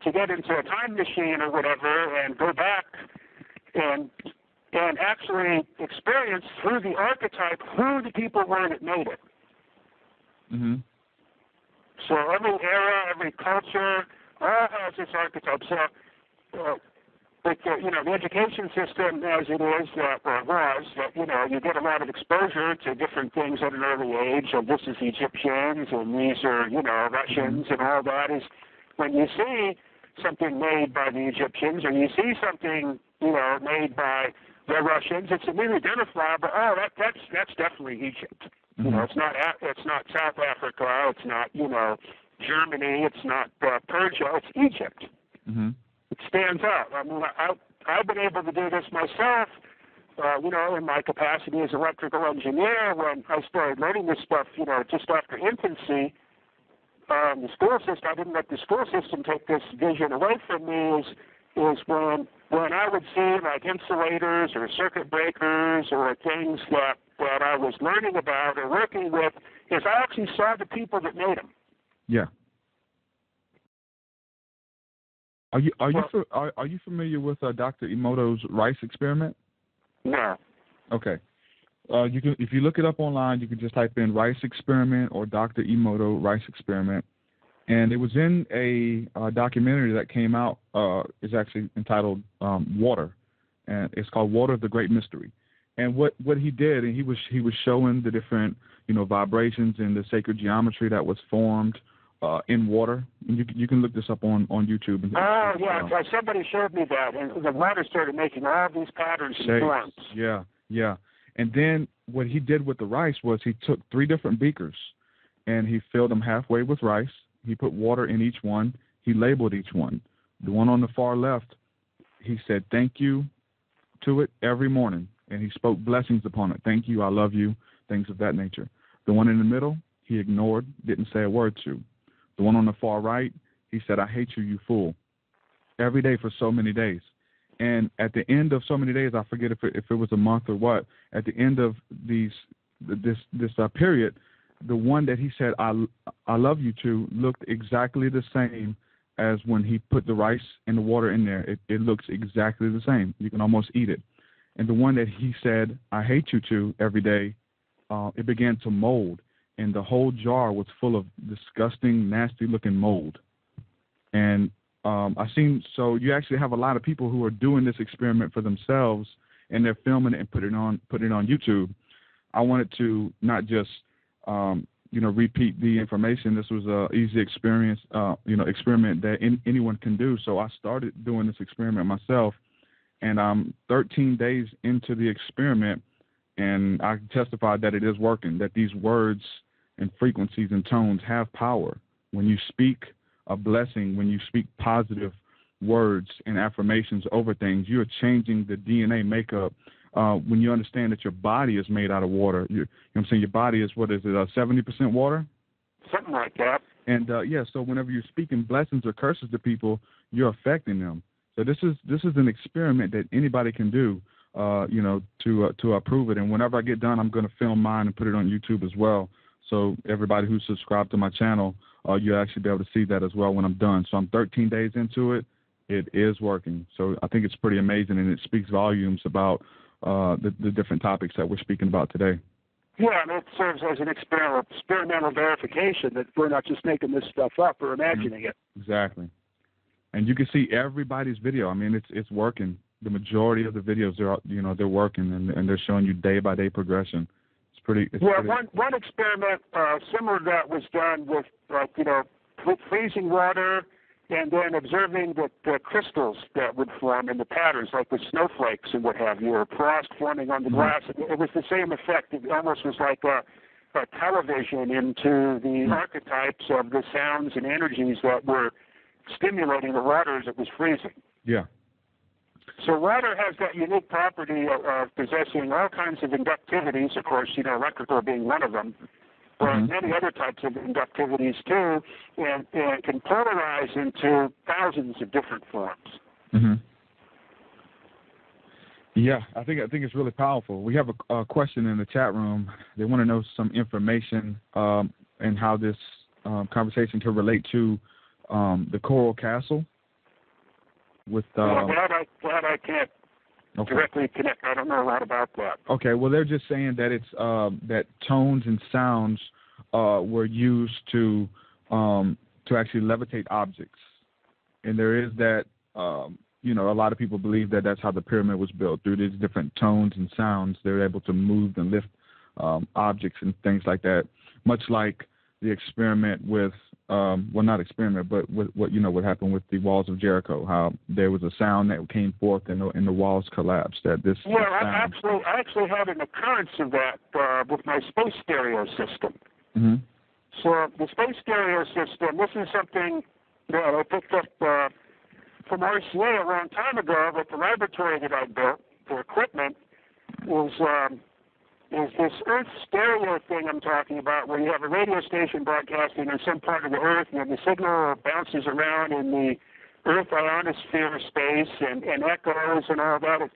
to get into a time machine or whatever and go back and actually experience through the archetype who the people were that made it. Mm-hmm. So every era, every culture, all has its archetype. So, you know, the education system as it is, you know, you get a lot of exposure to different things at an early age, and this is Egyptians, and these are, you know, Russians, and all that is when you see something made by the Egyptians, or you see something, you know, made by the Russians, it's immediately identifiable. Oh, that's definitely Egypt. Mm-hmm. You know, it's not South Africa, it's not, you know, Germany, it's not Persia, it's Egypt. Mm-hmm. It stands out. I mean, I've been able to do this myself, you know, in my capacity as an electrical engineer when I started learning this stuff, you know, just after infancy. The school system, I didn't let the school system take this vision away from me, is when I would see like insulators or circuit breakers or things that I was learning about or working with, is I actually saw the people that made them. Yeah. Are you familiar with Dr. Emoto's Rice experiment? No. Okay. You can, if you look it up online, you can just type in Rice experiment or Dr. Emoto Rice experiment, and it was in a documentary that came out. It's actually entitled Water, and it's called Water: The Great Mystery. And what he did, and he was showing the different, you know, vibrations and the sacred geometry that was formed in water. And you can look this up on YouTube. Oh, yeah. Somebody showed me that, and the water started making all these patterns and forms. Yeah, yeah. And then what he did with the rice was he took 3 different beakers, and he filled them halfway with rice. He put water in each one. He labeled each one. The one on the far left, he said thank you to it every morning, and he spoke blessings upon it. Thank you, I love you, things of that nature. The one in the middle, he ignored, didn't say a word to. The one on the far right, he said, I hate you, you fool, every day for so many days. And at the end of so many days, I forget if it was a month or what, at the end of this period, the one that he said, I love you to, looked exactly the same as when he put the rice and the water in there. It looks exactly the same. You can almost eat it. And the one that he said, I hate you to every day, it began to mold. And the whole jar was full of disgusting, nasty-looking mold. And so you actually have a lot of people who are doing this experiment for themselves, and they're filming it and putting it on YouTube. I wanted to not just, repeat the information. This was an easy experience, experiment that anyone can do. So I started doing this experiment myself, and I'm 13 days into the experiment, and I testified that it is working, that these words and frequencies and tones have power. When you speak a blessing, when you speak positive words and affirmations over things, you're changing the DNA makeup. When you understand that your body is made out of water, you know what I'm saying? Your body is, 70% water? Something like that. And so whenever you're speaking blessings or curses to people, you're affecting them. So this is an experiment that anybody can do, to approve it. And whenever I get done, I'm going to film mine and put it on YouTube as well. So everybody who's subscribed to my channel, you'll actually be able to see that as well when I'm done. So I'm 13 days into it. It is working. So I think it's pretty amazing, and it speaks volumes about the different topics that we're speaking about today. Yeah, and it serves as an experimental verification that we're not just making this stuff up or imagining it. Exactly. And you can see everybody's video. I mean, it's working. The majority of the videos they're working, and they're showing you day by day progression. One experiment similar to that was done with freezing water and then observing the crystals that would form in the patterns, like the snowflakes and what have you, or frost forming on the glass. It was the same effect. It almost was like television into the archetypes of the sounds and energies that were stimulating the water as it was freezing. Yeah. So water has that unique property of possessing all kinds of inductivities, of course, electrical being one of them, but many other types of inductivities too, and can polarize into thousands of different forms. Mm-hmm. Yeah, I think it's really powerful. We have a question in the chat room. They want to know some information and how this conversation can relate to the Coral Castle. With glad I can't directly connect. I don't know a lot about that. Okay, well, they're just saying that it's that tones and sounds were used to actually levitate objects, and there is that. A lot of people believe that that's how the pyramid was built. Through these different tones and sounds, they were able to move and lift objects and things like that. Much like the experiment with, not experiment, but with what happened with the walls of Jericho. How there was a sound that came forth and the walls collapsed. I actually had an occurrence of that with my space stereo system. Mm-hmm. So the space stereo system. This is something that I picked up from RCA a long time ago, but the laboratory that I built for equipment is this Earth stereo thing I'm talking about, where you have a radio station broadcasting in some part of the Earth, and the signal bounces around in the Earth ionosphere space and echoes and all that.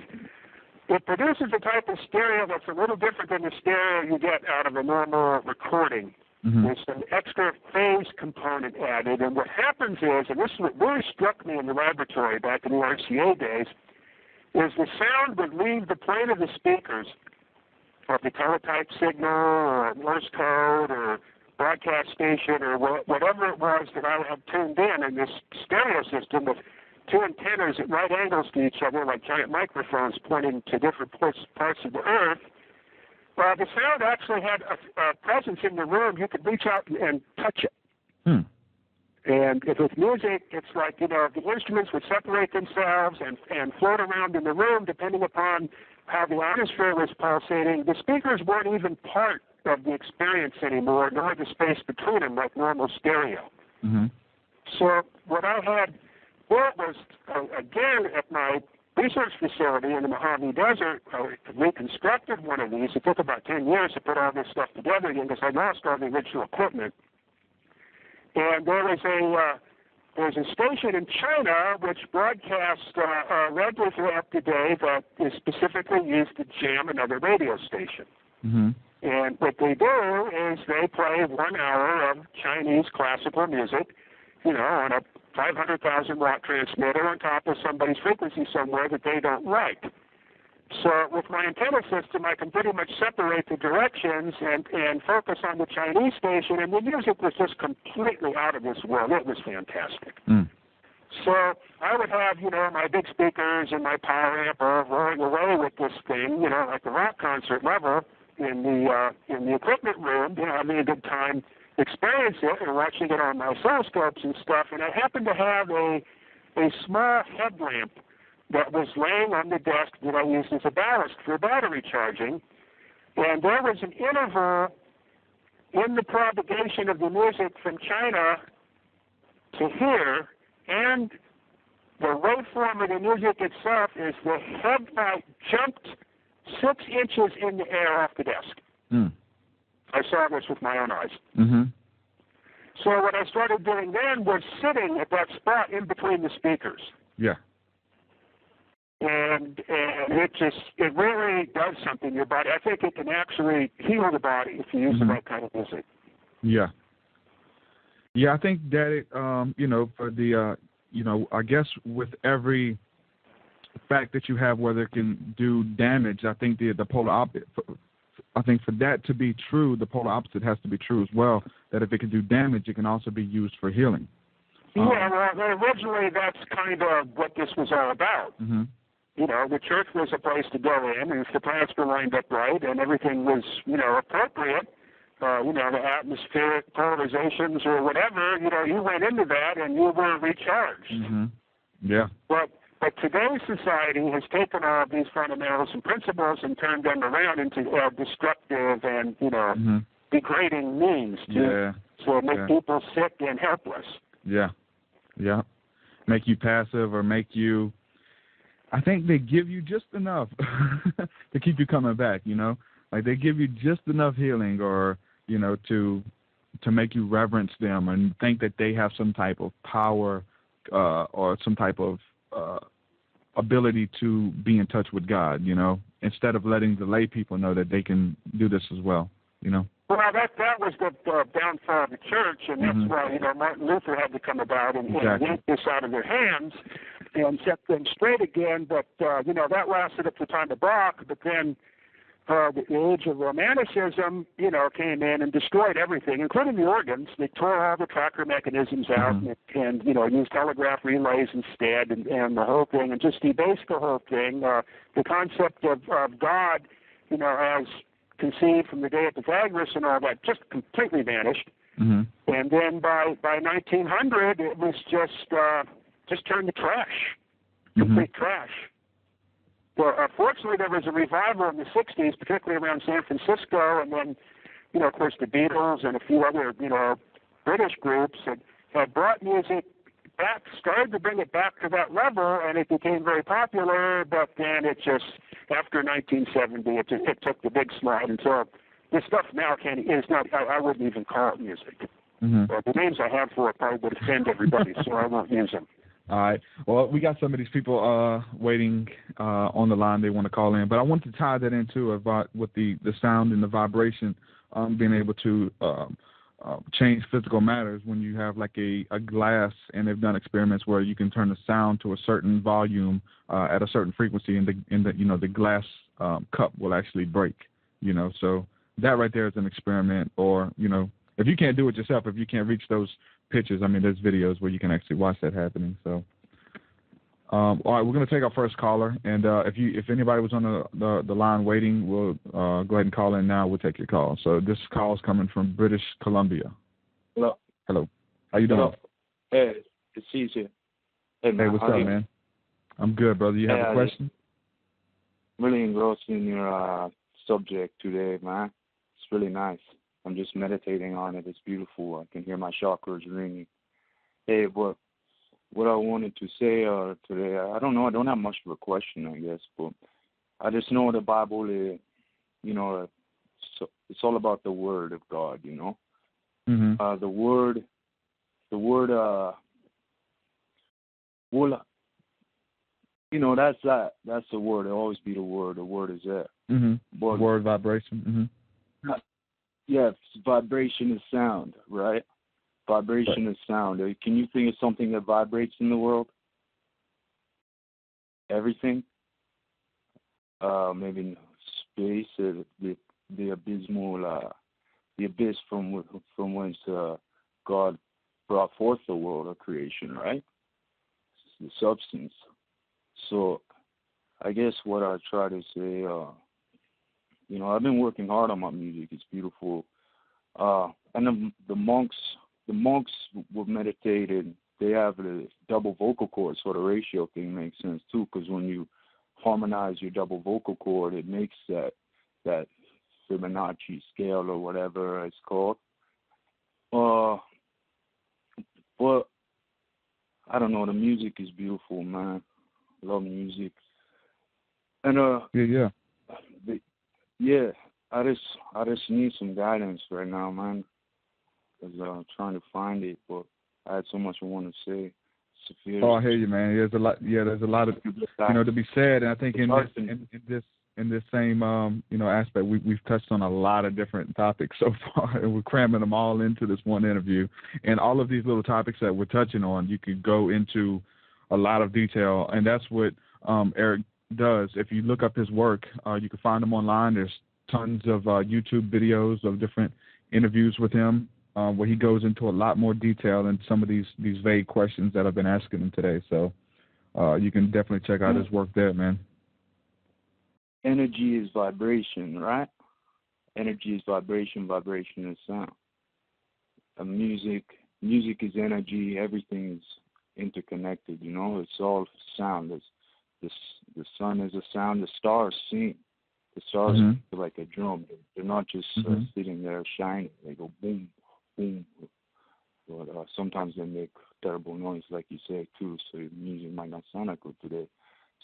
It produces a type of stereo that's a little different than the stereo you get out of a normal recording. Mm-hmm. There's an extra phase component added, and what happens is, and this is what really struck me in the laboratory back in the RCA days, is the sound would leave the plane of the speakers of the teletype signal or Morse code or broadcast station or whatever it was that I had tuned in this stereo system with two antennas at right angles to each other, like giant microphones pointing to different parts of the Earth. The sound actually had a presence in the room. You could reach out and touch it. And with music, it's like, the instruments would separate themselves and float around in the room depending upon how the ionosphere was pulsating. The speakers weren't even part of the experience anymore, nor the space between them like normal stereo. Mm-hmm. So what I had built was, again, at my research facility in the Mojave Desert, I reconstructed one of these. It took about 10 years to put all this stuff together again because I lost all the original equipment. And there was a station in China which broadcasts regularly up to date that is specifically used to jam another radio station. Mm-hmm. And what they do is they play 1 hour of Chinese classical music, on a 500,000 watt transmitter on top of somebody's frequency somewhere that they don't like. So with my antenna system, I can pretty much separate the directions and focus on the Chinese station, and the music was just completely out of this world. It was fantastic. So I would have, my big speakers and my power amp all rolling away with this thing, like a rock concert level in the equipment room, having a good time experiencing it and watching it on my oscilloscopes and stuff. And I happened to have a small headlamp that was laying on the desk that I used as a ballast for battery charging. And there was an interval in the propagation of the music from China to here, and the waveform of the music itself is the headlight jumped 6 inches in the air off the desk. I saw this with my own eyes. Mm-hmm. So what I started doing then was sitting at that spot in between the speakers. Yeah. And it really does something to your body. I think it can actually heal the body if you use the right kind of music. Yeah. Yeah, I think that it, for the, I guess with every fact that you have, whether it can do damage, I think the polar opposite. I think for that to be true, the polar opposite has to be true as well. That if it can do damage, it can also be used for healing. Yeah, well, originally that's kind of what this was all about. Mm-hmm. The church was a place to go in, and if the plants were lined up right and everything was, appropriate, the atmospheric polarizations or whatever, you went into that and you were recharged. Mm-hmm. Yeah. But today's society has taken all of these fundamentals and principles and turned them around into destructive and, degrading means to make people sick and helpless. Yeah. Make you passive or make you. I think they give you just enough to keep you coming back. Like they give you just enough healing, or to make you reverence them and think that they have some type of power or some type of ability to be in touch with God, instead of letting the lay people know that they can do this as well, Well, that was the downfall of the church, and that's why, Martin Luther had to come about and yank this out of their hands and set them straight again. But, that lasted up to the time of Bach, but then the age of Romanticism, came in and destroyed everything, including the organs. They tore all the tracker mechanisms out and used telegraph relays instead and the whole thing, and just debased the whole thing. The concept of God, as conceived from the day of Pythagoras and all that, just completely vanished. And then by 1900, it was just turned to trash, complete trash. Well, fortunately, there was a revival in the 60s, particularly around San Francisco, and then, of course, the Beatles and a few other, British groups had brought music back, started to bring it back to that level, and it became very popular, but then it just, after 1970, it took the big slide, and so this stuff now I wouldn't even call it music. The names I have for it probably would offend everybody, so I won't use them. All right. Well, we got some of these people waiting on the line. They want to call in, but I want to tie that into about with the sound and the vibration, being able to change physical matters when you have like a glass, and they've done experiments where you can turn the sound to a certain volume at a certain frequency, and the glass cup will actually break. So that right there is an experiment. Or if you can't do it yourself, if you can't reach those pitches, there's videos where you can actually watch that happening. So, all right, we're going to take our first caller, and if anybody was on the line waiting, we'll go ahead and call in now. We'll take your call. So this call is coming from British Columbia. Hello. How you doing? Hello. Hey, it's easy. Hey, what's up, man? I'm good, brother. You have a question? Really engrossed in your subject today, man. It's really nice. I'm just meditating on it. It's beautiful. I can hear my chakras ringing. Hey, what I wanted to say today, I don't know. I don't have much of a question, I guess, but I just know the Bible is, it's all about the Word of God, The Word, that's the Word. It'll always be the Word. The Word is there. But, word vibration. Yes, vibration is sound, right? Vibration is sound. Can you think of something that vibrates in the world? Everything? Maybe space, the abysmal, the abyss from whence God brought forth the world of creation, right? The substance. So, I guess what I try to say, I've been working hard on my music. It's beautiful. And the monks were meditated. They have the double vocal cord, so the ratio thing makes sense too, because when you harmonize your double vocal cord, it makes that Fibonacci scale or whatever it's called. But I don't know. The music is beautiful, man. I love music. And I just need some guidance right now, man. Because I'm trying to find it, but I had so much I want to say. Oh, I hear you, man. There's a lot. Yeah, there's a lot of to be said, and I think in this same aspect, we've touched on a lot of different topics so far, and we're cramming them all into this one interview. And all of these little topics that we're touching on, you could go into a lot of detail, and that's what Eric does. If you look up his work, you can find him online. There's tons of YouTube videos of different interviews with him where he goes into a lot more detail than some of these vague questions that I've been asking him today. So you can definitely check out his work there, man. Energy is vibration, right? Energy is vibration. Vibration is sound. Music is energy. Everything is interconnected. It's all sound. The sun is a sound. The stars sing. The stars Mm-hmm. are like a drum. They're not just sitting there shining. They go boom, boom. But sometimes they make terrible noise, like you said, too, so the music might not sound that good today.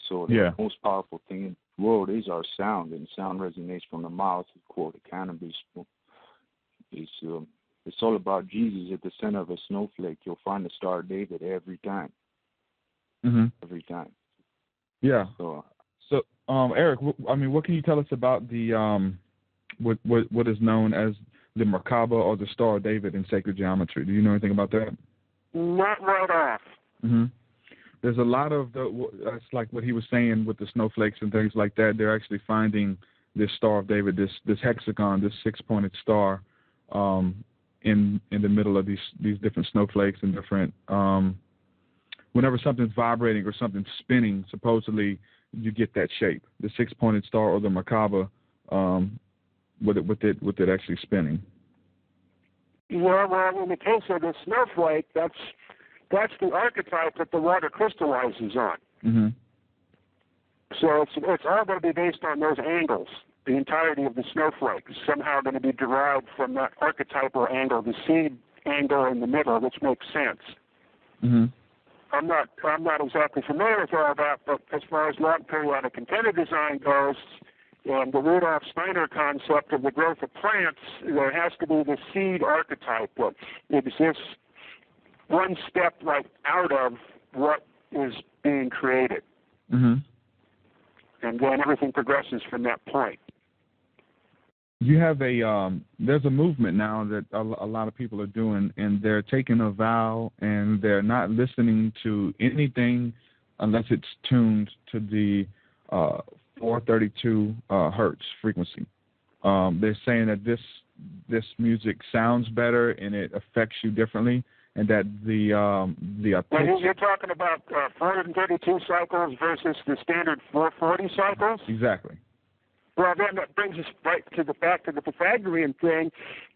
So the most powerful thing in the world is our sound, and sound resonates from the mouth, quote the cannabis. It's all about Jesus at the center of a snowflake. You'll find the Star of David every time. Mm-hmm. Every time. Yeah. So Eric, what can you tell us about the what is known as the Merkaba or the Star of David in sacred geometry? Do you know anything about that? Not right off. Mm-hmm. There's a lot of that's like what he was saying with the snowflakes and things like that. They're actually finding this Star of David, this hexagon, this 6-pointed star, in the middle of these different snowflakes and different. Whenever something's vibrating or something's spinning, supposedly you get that shape, the 6-pointed star or the Merkaba, with it actually spinning. Yeah, well, in the case of the snowflake, that's the archetype that the water crystallizes on. Mm-hmm. So it's all going to be based on those angles. The entirety of the snowflake is somehow going to be derived from that archetypal angle, the seed angle in the middle, which makes sense. Mm-hmm. I'm not exactly familiar with all that, but as far as log periodic antenna design goes, and the Rudolf Steiner concept of the growth of plants, there has to be the seed archetype that exists one step right out of what is being created. Mm-hmm. And then everything progresses from that point. You have there's a movement now that a lot of people are doing, and they're taking a vow and they're not listening to anything unless it's tuned to the 432 hertz frequency. They're saying that this music sounds better and it affects you differently, and that the Well, you're talking about 432 cycles versus the standard 440 cycles? Exactly. Well, then that brings us right back to the Pythagorean thing,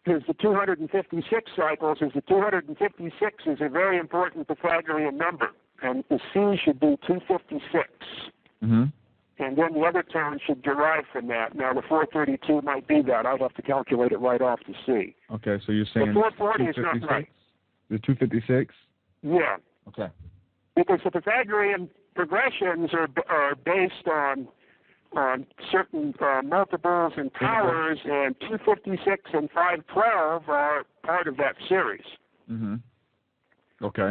because the 256 cycles is the 256 is a very important Pythagorean number, and the C should be 256. Mm-hmm. And then the other term should derive from that. Now, the 432 might be that. I'd have to calculate it right off to see. Okay, so you're saying the 440 is not right. The 256? Yeah. Okay. Because the Pythagorean progressions are based on certain multiples and powers, and 256 and 512 are part of that series. Mm-hmm. Okay.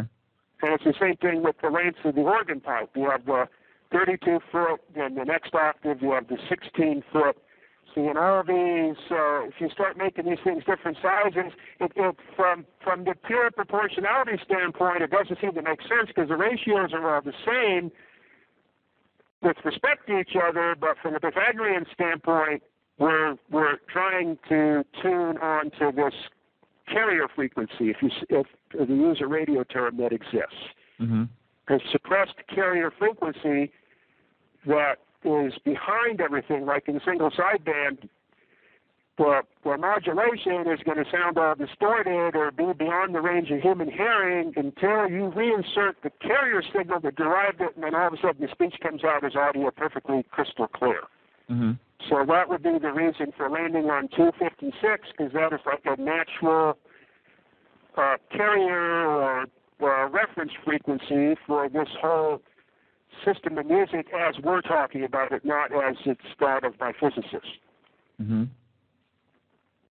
And it's the same thing with the lengths of the organ pipe. You have the 32 foot, and the next octave you have the 16 foot. See, in all of these, if you start making these things different sizes, from the pure proportionality standpoint, it doesn't seem to make sense because the ratios are all the same with respect to each other, but from the Pythagorean standpoint, we're trying to tune on to this carrier frequency, if you use a radio term that exists. Mm-hmm. Because suppressed carrier frequency that is behind everything, like in the single sideband, where modulation is going to sound all distorted or be beyond the range of human hearing until you reinsert the carrier signal that derived it, and then all of a sudden the speech comes out as audio perfectly crystal clear. Mm-hmm. So that would be the reason for landing on 256, because that is like a natural carrier or reference frequency for this whole system of music as we're talking about it, not as it's thought of by physicists. Mm-hmm.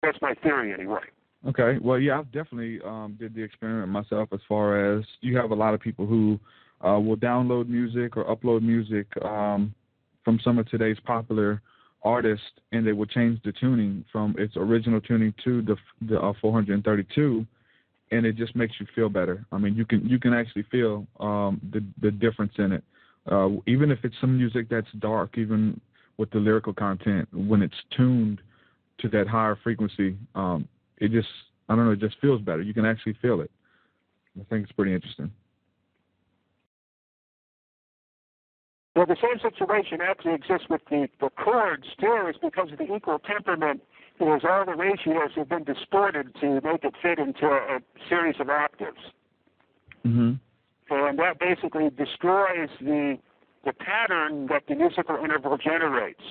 That's my theory, anyway. Okay. Well, yeah, I've definitely did the experiment myself. As far as you have a lot of people who will download music or upload music from some of today's popular artists, and they will change the tuning from its original tuning to the 432, and it just makes you feel better. I mean, you can actually feel the difference in it, even if it's some music that's dark, even with the lyrical content. When it's tuned to that higher frequency, it just feels better. You can actually feel it. I think it's pretty interesting. Well, the same situation actually exists with the chords, too, is because of the equal temperament, is all the ratios have been distorted to make it fit into a series of octaves. Mm-hmm. And that basically destroys the pattern that the musical interval generates.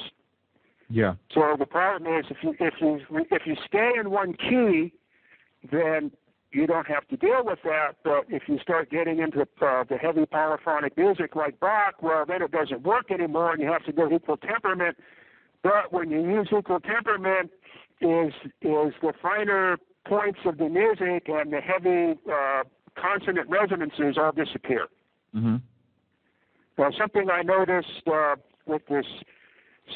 Yeah. So the problem is if you stay in one key, then you don't have to deal with that. But if you start getting into the heavy polyphonic music like Bach, well, then it doesn't work anymore, and you have to go equal temperament. But when you use equal temperament, is the finer points of the music and the heavy consonant resonances all disappear. Mm-hmm. Now, something I noticed with this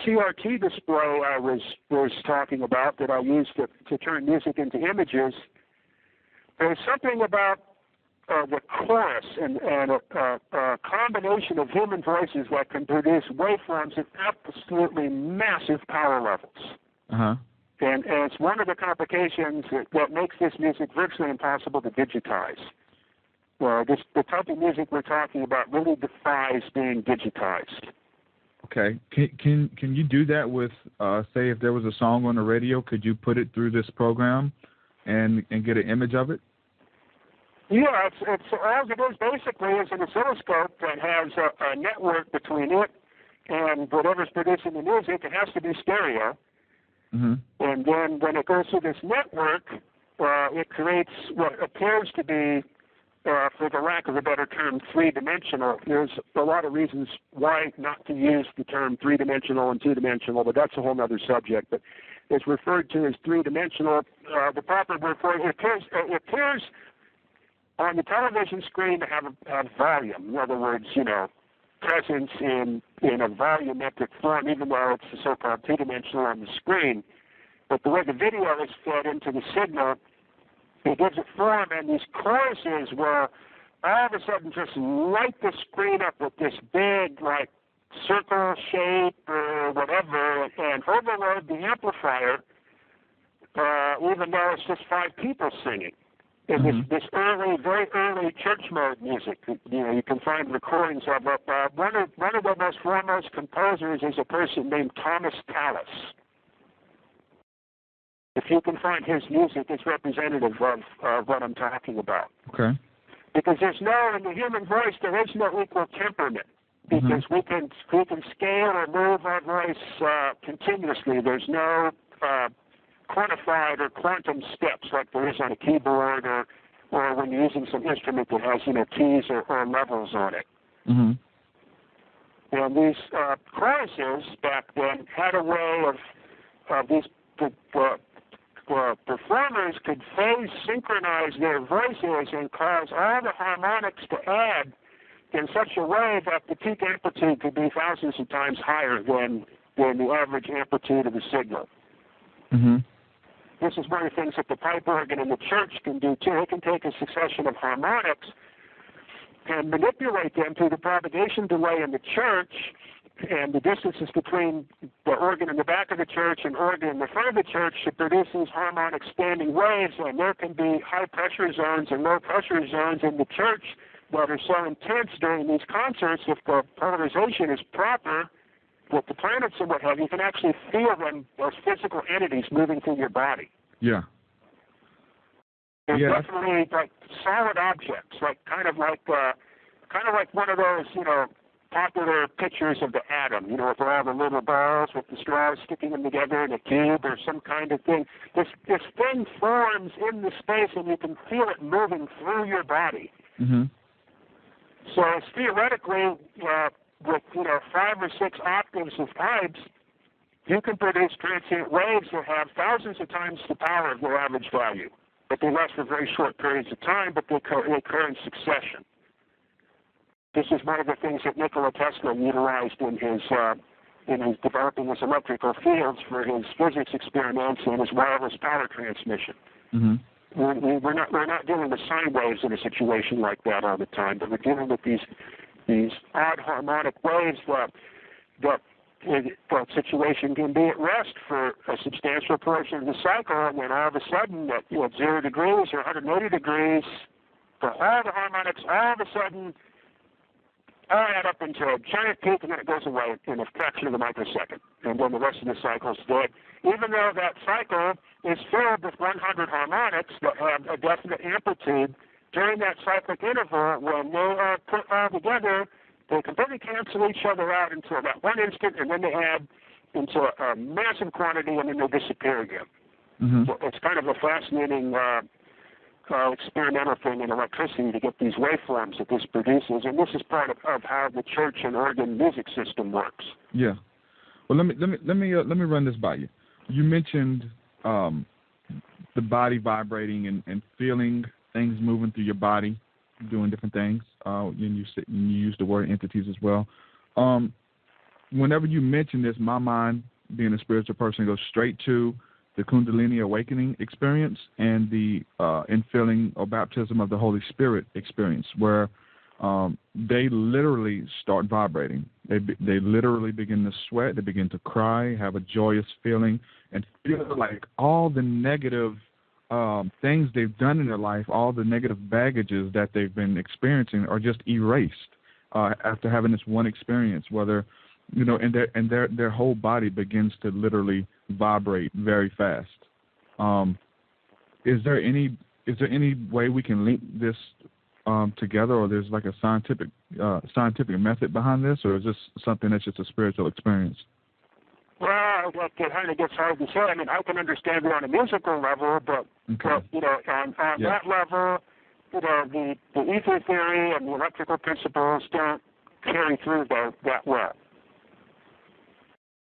CRT display I was talking about that I used to turn music into images, there's something about the chorus and a combination of human voices that can produce waveforms at absolutely massive power levels. Uh-huh. And it's one of the complications that makes this music virtually impossible to digitize. The type of music we're talking about really defies being digitized. Okay. Can you do that with, say, if there was a song on the radio, could you put it through this program and get an image of it? Yeah, it's all it is basically is an oscilloscope that has a network between it and whatever's producing the music. It has to be stereo. Mm-hmm. And then when it goes through this network, it creates what appears to be, for the lack of a better term, three-dimensional. There's a lot of reasons why not to use the term three-dimensional and two-dimensional, but that's a whole other subject. But it's referred to as three-dimensional. The proper word for it appears on the television screen to have volume. In other words, presence in a volumetric form, even though it's the so-called two-dimensional on the screen. But the way the video is fed into the signal, it gives it form, and these choruses will all of a sudden just light the screen up with this big, like, circle shape or whatever, and overload the amplifier, even though it's just 5 people singing. And this early, very early church mode music, you can find recordings of it. One of the most foremost composers is a person named Thomas Tallis. If you can find his music, it's representative of what I'm talking about. Okay. Because in the human voice, there is no equal temperament. Because we can scale or move our voice continuously. There's no quantified or quantum steps like there is on a keyboard or when you're using some instrument that has keys or levels on it. Mm-hmm. And these choruses back then had a way of these performers could phase synchronize their voices and cause all the harmonics to add in such a way that the peak amplitude could be thousands of times higher than the average amplitude of the signal. Mm-hmm. This is one of the things that the pipe organ in the church can do too. It can take a succession of harmonics and manipulate them through the propagation delay in the church and the distances between the organ in the back of the church and organ in the front of the church to produce these harmonic standing waves. And there can be high pressure zones and low pressure zones in the church that are so intense during these concerts. If the polarization is proper, with the planets and what have you, you can actually feel them, those physical entities moving through your body. Yeah. They're definitely like solid objects, kind of like one of those, popular pictures of the atom, with all the little balls with the straws sticking them together in a cube or some kind of thing. This thing forms in the space and you can feel it moving through your body. Mm-hmm. So it's theoretically, with 5 or 6 octaves of pipes, you can produce transient waves that have thousands of times the power of their average value. But they last for very short periods of time, but they occur in succession. This is one of the things that Nikola Tesla utilized in his developing his electrical fields for his physics experiments and his wireless power transmission. Mm-hmm. We're not dealing with sine waves in a situation like that all the time, but we're dealing with these odd harmonic waves that situation can be at rest for a substantial portion of the cycle, and then all of a sudden at 0 degrees or 180 degrees, for all the harmonics, all of a sudden all add up into a giant peak, and then it goes away in a fraction of a microsecond, and then the rest of the cycle is dead. Even though that cycle is filled with 100 harmonics that have a definite amplitude, during that cyclic interval, when they are put all together, they completely cancel each other out until that one instant, and then they add into a massive quantity and then they disappear again. Mm-hmm. So it's kind of a fascinating experimental thing in electricity to get these waveforms that this produces, and this is part of how the church and organ music system works. Yeah. Well, let me run this by you. You mentioned the body vibrating and feeling things moving through your body, doing different things. And you used the word entities as well. Whenever you mention this, my mind, being a spiritual person, goes straight to the Kundalini awakening experience and the infilling or baptism of the Holy Spirit experience, where they literally start vibrating. They literally begin to sweat. They begin to cry, have a joyous feeling, and feel like all the negative things they've done in their life, all the negative baggages that they've been experiencing, are just erased after having this one experience. Whether and their whole body begins to literally vibrate very fast. Is there any way we can link this together, or there's like a scientific method behind this, or is this something that's just a spiritual experience? Well, that kind of gets hard to say. I mean, I can understand it on a musical level, but on that level, the ether theory and the electrical principles don't carry through that well.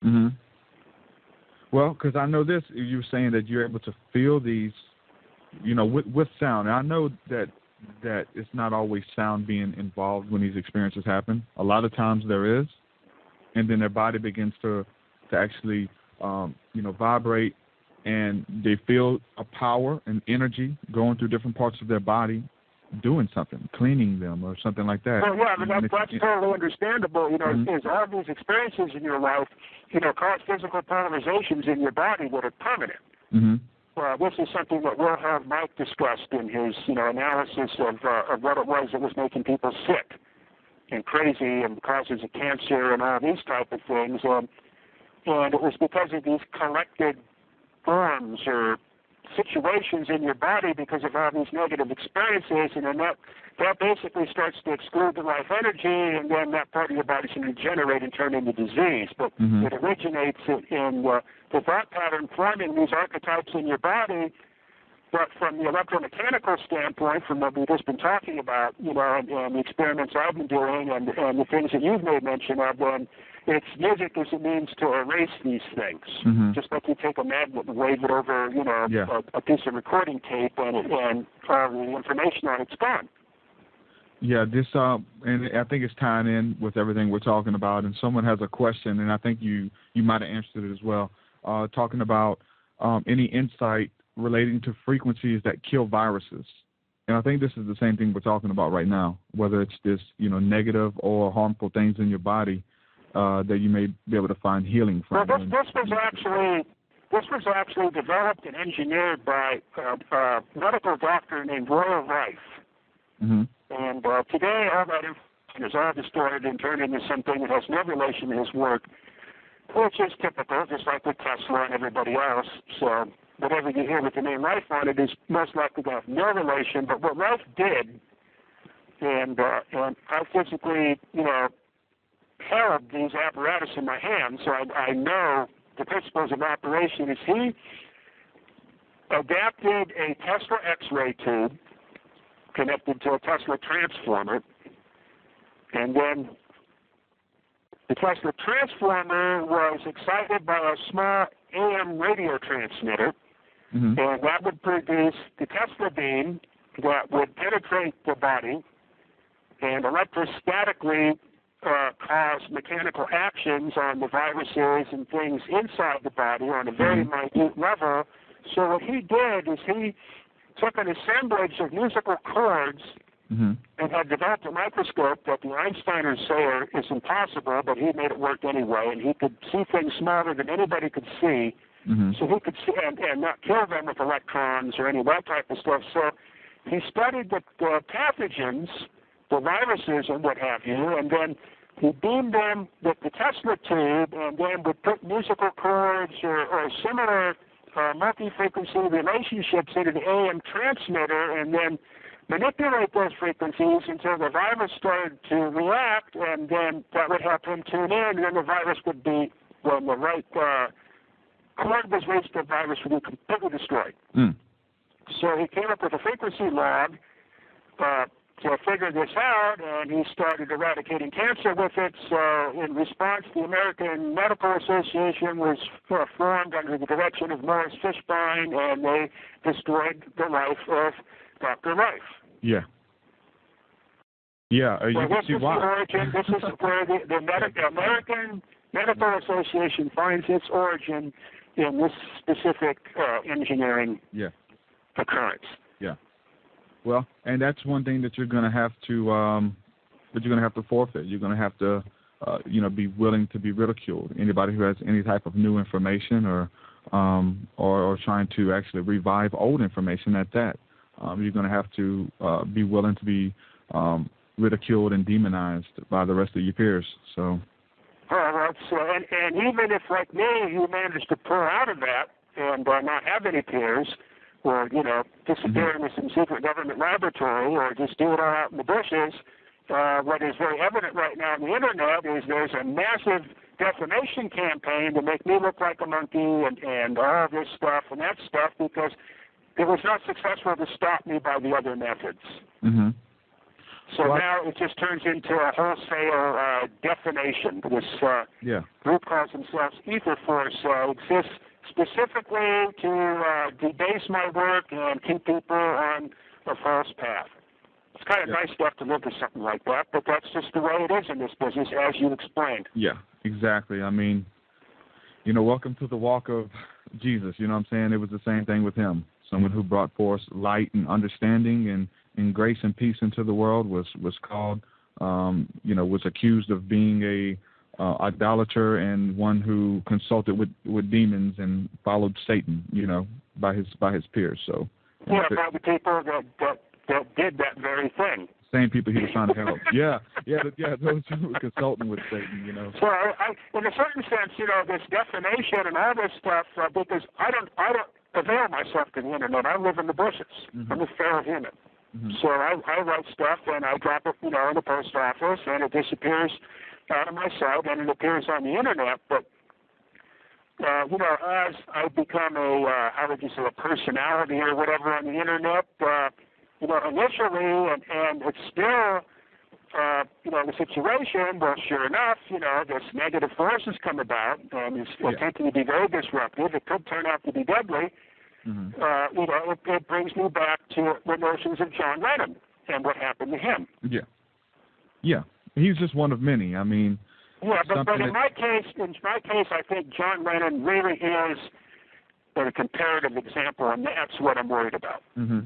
Mm-hmm. Well, because I know this, you were saying that you're able to feel these, with sound. And I know that it's not always sound being involved when these experiences happen. A lot of times there is, and then their body begins to actually, vibrate, and they feel a power and energy going through different parts of their body, doing something, cleaning them or something like that. Well, yeah, I mean, that's totally understandable. Mm-hmm. Is all these experiences in your life, cause physical polarizations in your body that are permanent. Mm-hmm. This is something that we'll have Mike discussed in his, analysis of what it was that was making people sick and crazy and causes of cancer and all these type of things. And it was because of these collected forms or situations in your body because of all these negative experiences, and then that basically starts to exclude the life energy, and then that part of your body's going to degenerate and turn into disease. But it originates in the thought pattern forming these archetypes in your body. But from the electromechanical standpoint, from what we've just been talking about, and the experiments I've been doing and the things that you've made mention of, it's music as a means to erase these things. Mm-hmm. Just like you take a magnet and wave it over, a piece of recording tape, and the information on it's gone. Yeah, this and I think it's tying in with everything we're talking about. And someone has a question, and I think you might have answered it as well, talking about any insight relating to frequencies that kill viruses. And I think this is the same thing we're talking about right now, whether it's this, negative or harmful things in your body that you may be able to find healing from. Well, this was actually developed and engineered by a medical doctor named Royal Rife. Mm-hmm. And today, all that information is all distorted and turned into something that has no relation to his work, which is typical, just like with Tesla and everybody else. So whatever you hear with the name Rife on it is most likely to have no relation. But what Rife did, and I physically, held these apparatus in my hands, so I know the principles of operation, is he adapted a Tesla X-ray tube connected to a Tesla transformer, and then the Tesla transformer was excited by a small AM radio transmitter, and that would produce the Tesla beam that would penetrate the body and electrostatically cause mechanical actions on the viruses and things inside the body on a very minute level. So what he did is he took an assemblage of musical chords and had developed a microscope that the Einsteiners say is impossible, but he made it work anyway, and he could see things smaller than anybody could see. So he could see and not kill them with electrons or any of that type of stuff. So he studied the pathogens, the viruses and what have you, and then he beamed them with the Tesla tube, and then would put musical chords or similar multi-frequency relationships into the AM transmitter, and then manipulate those frequencies until the virus started to react, and then that would help him tune in, and then the virus would be when the right chord was reached, the virus would be completely destroyed. So he came up with a frequency log to figure this out, and he started eradicating cancer with it. So in response, the American Medical Association was formed under the direction of Morris Fishbein, and they destroyed the life of Dr. Life. Yeah. Yeah, you can see why. This is where the American Medical Association finds its origin in this specific engineering occurrence. Yeah. Well, and that's one thing that you're going to have to forfeit. You're going to have to, be willing to be ridiculed. Anybody who has any type of new information or trying to actually revive old information at that, you're going to have to be willing to be ridiculed and demonized by the rest of your peers. So. And even if, like me, you manage to pull out of that and not have any peers, or disappear into some secret government laboratory, or just do it all out in the bushes, what is very evident right now on the internet is there's a massive defamation campaign to make me look like a monkey and all this stuff and that stuff, because it was not successful to stop me by the other methods. Mm-hmm. So now it just turns into a wholesale defamation. This group calls themselves Ether Force, exists specifically to debase my work and keep people on a false path. It's kind of nice stuff to look at something like that, but that's just the way it is in this business, as you explained. Yeah, exactly. I mean, welcome to the walk of Jesus. You know what I'm saying? It was the same thing with him. Someone who brought forth light and understanding and grace and peace into the world was called, was accused of being a idolater and one who consulted with demons and followed Satan, by his peers. So by the people that did that very thing. Same people he was trying to help. Those who were consulting with Satan, So in a certain sense, this defamation and all this stuff, because I don't avail myself to the internet. I live in the bushes. Mm-hmm. I'm a feral human. Mm-hmm. So I write stuff and I drop it, in the post office, and it disappears out of my sight and it appears on the internet. But as I become a personality or whatever on the internet, initially, and it's still, the situation, well, sure enough, this negative forces come about, and it's attempting to be very disruptive. It could turn out to be deadly. Mm-hmm. It brings me back to the notions of John Lennon and what happened to him. Yeah. He's just one of many. I mean, but in my case, I think John Lennon really is a comparative example, and that's what I'm worried about. Mm-hmm.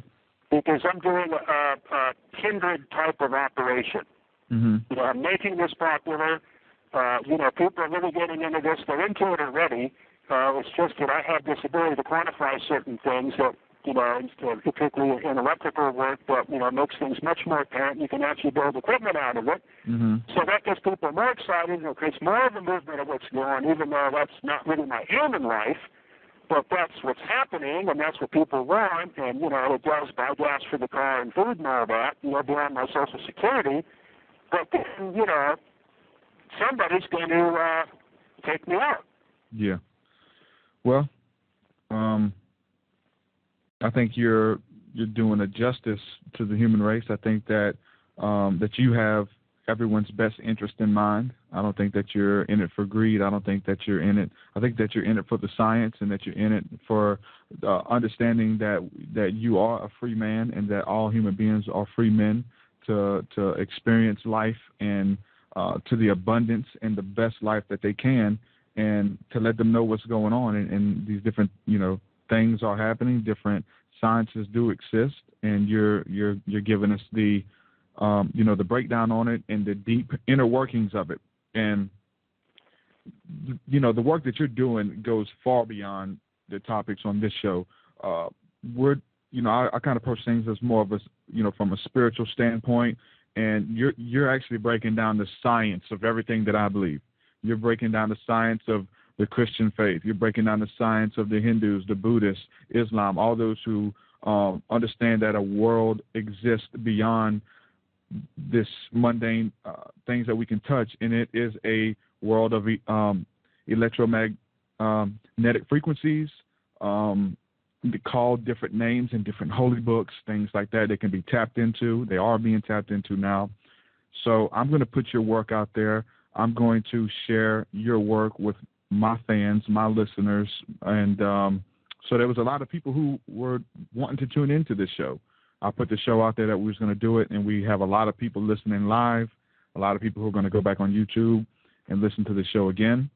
Because I'm doing a kindred type of operation. Mm-hmm. I'm making this popular. People are really getting into this. They're into it already. It's just that I have this ability to quantify certain things that, particularly in electrical work, that, makes things much more apparent. You can actually build equipment out of it. Mm-hmm. So that gets people more excited. It creates more of a movement of what's going on, even though that's not really my aim in life. But that's what's happening, and that's what people want. And, it does buy gas for the car and food and all that, beyond my Social Security. But then, somebody's going to take me out. Yeah. Well, I think you're doing a justice to the human race. I think that that you have everyone's best interest in mind. I don't think that you're in it for greed. I don't think that you're in it. I think that you're in it for the science, and that you're in it for understanding that you are a free man, and that all human beings are free men to experience life and to the abundance and the best life that they can, and to let them know what's going on. And these different things are happening. Different sciences do exist, and you're giving us the the breakdown on it and the deep inner workings of it. And, the work that you're doing goes far beyond the topics on this show. I kind of approach things as more of a, from a spiritual standpoint, and you're actually breaking down the science of everything that I believe. You're breaking down the science of the Christian faith. You're breaking down the science of the Hindus, the Buddhists, Islam, all those who understand that a world exists beyond this mundane things that we can touch, and it is a world of electromagnetic frequencies, they call different names in different holy books, things like that. They can be tapped into. They are being tapped into now. So I'm going to put your work out there. I'm going to share your work with my fans, my listeners. And so there was a lot of people who were wanting to tune into this show. I put the show out there that we was going to do it, and we have a lot of people listening live, a lot of people who are going to go back on YouTube and listen to the show again.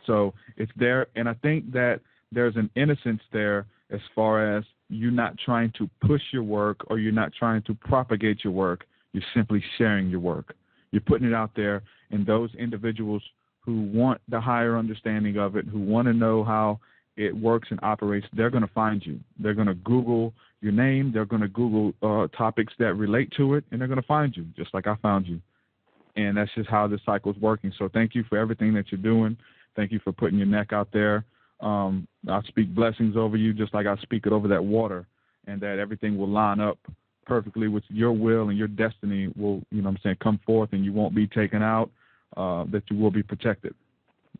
So it's there, and I think that there's an innocence there as far as you not trying to push your work or you're not trying to propagate your work. You're simply sharing your work. You're putting it out there, and those individuals who want the higher understanding of it, who want to know how it works and operates, they're going to find you. They're going to Google your name. They're going to Google topics that relate to it, and they're going to find you, just like I found you. And that's just how the cycle is working. So thank you for everything that you're doing. Thank you for putting your neck out there. I speak blessings over you just like I speak it over that water, and that everything will line up perfectly with your will, and your destiny will, come forth, and you won't be taken out, that you will be protected.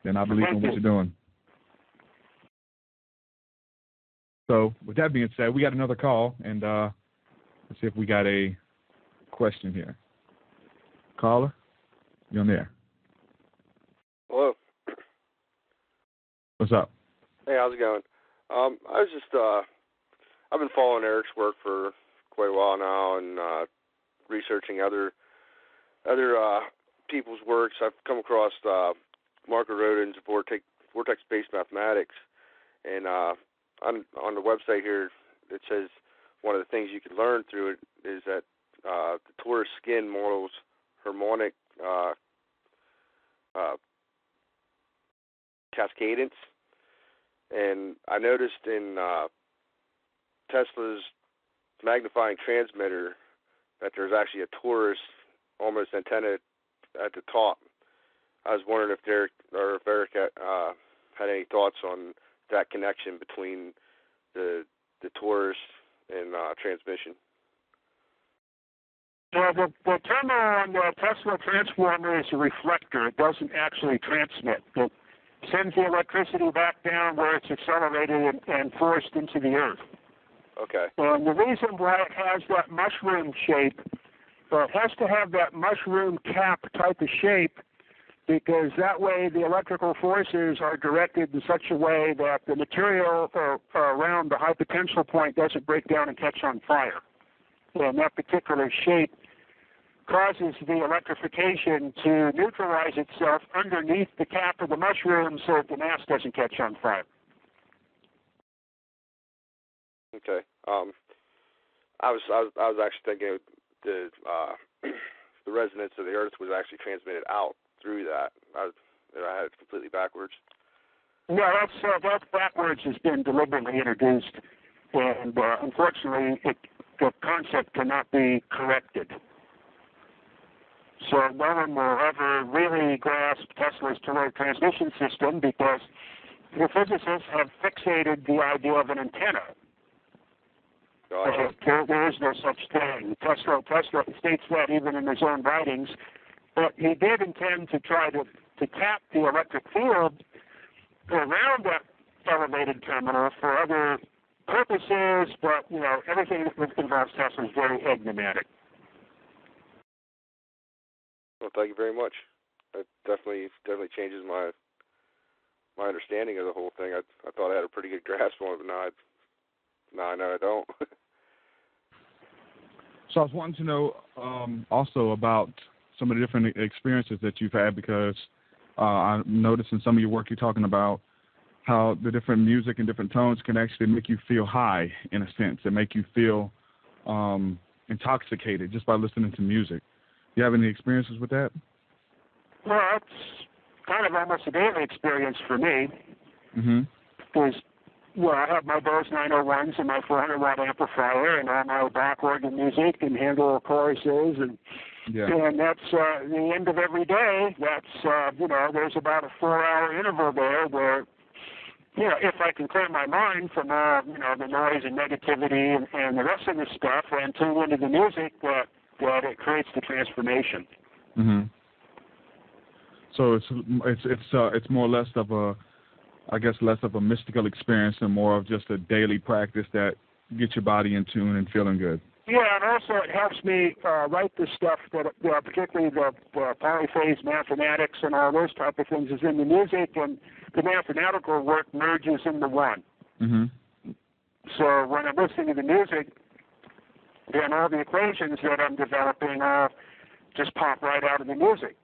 And I believe in what you're doing. So with that being said, we got another call, and let's see if we got a question here. Caller, you're on there. Hello. What's up? Hey, how's it going? I was just, I've been following Eric's work for quite a while now, and researching other people's works. I've come across Marco Rodin's vortex-based mathematics, and on the website here it says one of the things you can learn through it is that the torus skin models harmonic cascadence. And I noticed in Tesla's magnifying transmitter that there's actually a torus almost antenna at the top. I was wondering if Eric had any thoughts on that connection between the torus and transmission. Well, the terminal on the Tesla transformer is a reflector. It doesn't actually transmit. It sends the electricity back down where it's accelerated and forced into the earth. Okay. And the reason why it has that mushroom shape, it has to have that mushroom cap type of shape, because that way the electrical forces are directed in such a way that the material around the high potential point doesn't break down and catch on fire. And that particular shape causes the electrification to neutralize itself underneath the cap of the mushroom so that the mass doesn't catch on fire. Okay. I was actually thinking the resonance of the Earth was actually transmitted out through that. I had it completely backwards. No, that's backwards has been deliberately introduced, and unfortunately, the concept cannot be corrected. So no one will ever really grasp Tesla's toroid transmission system, because the physicists have fixated the idea of an antenna. There is no such thing. Tesla states that even in his own writings, but he did intend to try to tap the electric field around that elevated terminal for other purposes, but everything that involves Tesla is very enigmatic. Well, thank you very much. That definitely changes my understanding of the whole thing. I thought I had a pretty good grasp on it, but now I know I don't. So I was wanting to know also about some of the different experiences that you've had, because I noticed in some of your work you're talking about how the different music and different tones can actually make you feel high, in a sense, and make you feel intoxicated just by listening to music. Do you have any experiences with that? Well, it's kind of almost a daily experience for me. Mm-hmm. Because, I have my Bose 901s and my 400-watt amplifier and all my back organ music and handle choruses, and that's the end of every day. That's, there's about a 4-hour interval there where, if I can clear my mind from all, the noise and negativity and the rest of the stuff, and tune into the music, that it creates the transformation. Mm-hmm. So it's more or less of a, I guess, less of a mystical experience and more of just a daily practice that gets your body in tune and feeling good. Yeah, and also it helps me write the stuff that, particularly the polyphase mathematics and all those type of things, is in the music, and the mathematical work merges into one. Mm-hmm. So when I'm listening to the music, then all the equations that I'm developing just pop right out of the music.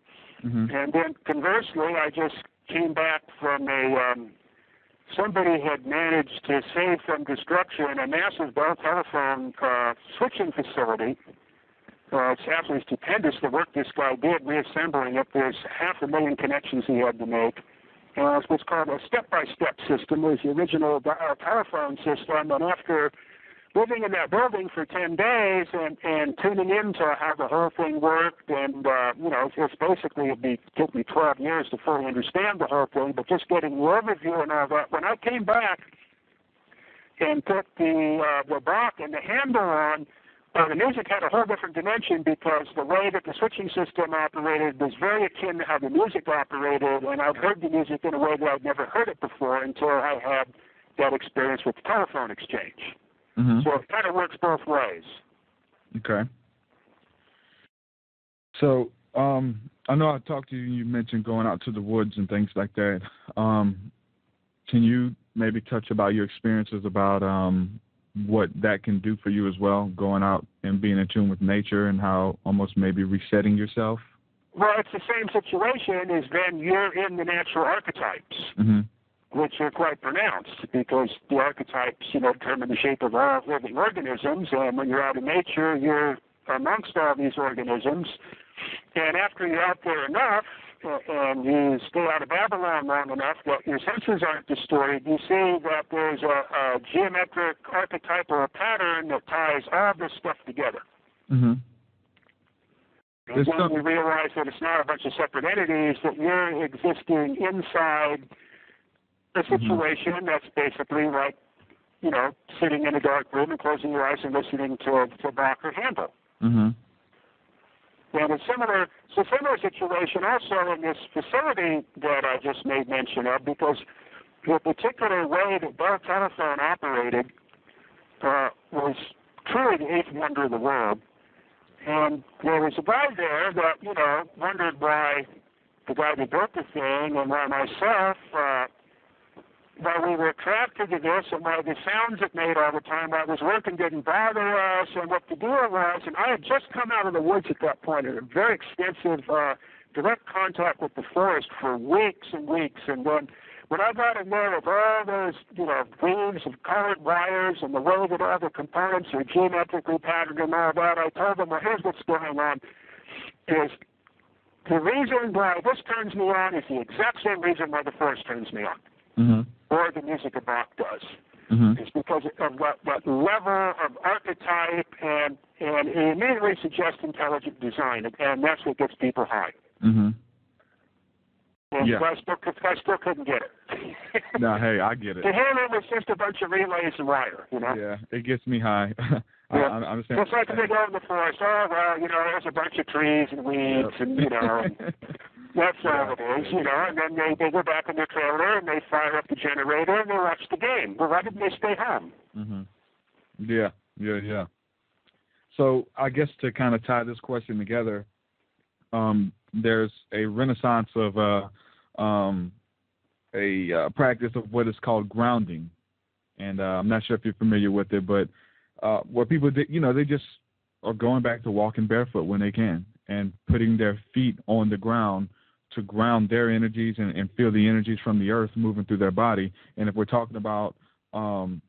Mm-hmm. And then conversely, I just came back from somebody had managed to save from destruction a massive Bell Telephone switching facility. It's absolutely stupendous the work this guy did reassembling it. There's 500,000 connections he had to make. It's what's called a step-by-step system. It was the original telephone system, and after living in that building for 10 days and tuning into how the whole thing worked, and, it's basically, took me 12 years to fully understand the whole thing, but just getting the overview and all that. When I came back and put the block and the handle on, the music had a whole different dimension because the way that the switching system operated was very akin to how the music operated, and I'd heard the music in a way that I'd never heard it before until I had that experience with the telephone exchange. Mm-hmm. So it kind of works both ways. Okay. So I know I talked to you, you mentioned going out to the woods and things like that. Can you maybe touch about your experiences about what that can do for you as well, going out and being in tune with nature and how almost maybe resetting yourself? Well, it's the same situation as then you're in the natural archetypes. Mm-hmm. Which are quite pronounced because the archetypes, determine the shape of all living organisms. And when you're out in nature, you're amongst all these organisms. And after you're out there enough, and you stay out of Babylon long enough that your senses aren't distorted, you see that there's a geometric archetype or a pattern that ties all this stuff together. Mm-hmm. And then you realize that it's not a bunch of separate entities, that you're existing inside a situation that's basically like, sitting in a dark room and closing your eyes and listening to Bach or Handel. Mm-hmm. And a similar situation also in this facility that I just made mention of, because the particular way that Bell Telephone operated was truly the eighth wonder of the world. And there was a guy there that, wondered why the guy that built the thing and why myself, why we were attracted to this and why the sounds it made all the time while I was working didn't bother us and what the deal was. And I had just come out of the woods at that point in a very extensive direct contact with the forest for weeks and weeks. And then when I got in there with all those, weaves of colored wires and the way that all the components are geometrically patterned and all that, I told them, well, here's what's going on. Is the reason why this turns me on is the exact same reason why the forest turns me on. Mm-hmm. Or the music of Bach does. Mm-hmm. It's because of that level of archetype, and it immediately suggests intelligent design, and that's what gets people high. Mm-hmm. And yeah. I still couldn't get it. No, hey, I get it. To him, it was just a bunch of relays and wire, Yeah, it gets me high. I understand. It's like they go in the forest, there's a bunch of trees and weeds, yep. and, that's all it is, and then they go back in their trailer and they fire up the generator and they watch the game. Well, why didn't they stay home? Mm-hmm. Yeah. So I guess to kind of tie this question together, there's a renaissance of a practice of what is called grounding, and I'm not sure if you're familiar with it, but where people, they just are going back to walking barefoot when they can and putting their feet on the ground to ground their energies and feel the energies from the earth moving through their body. And if we're talking about,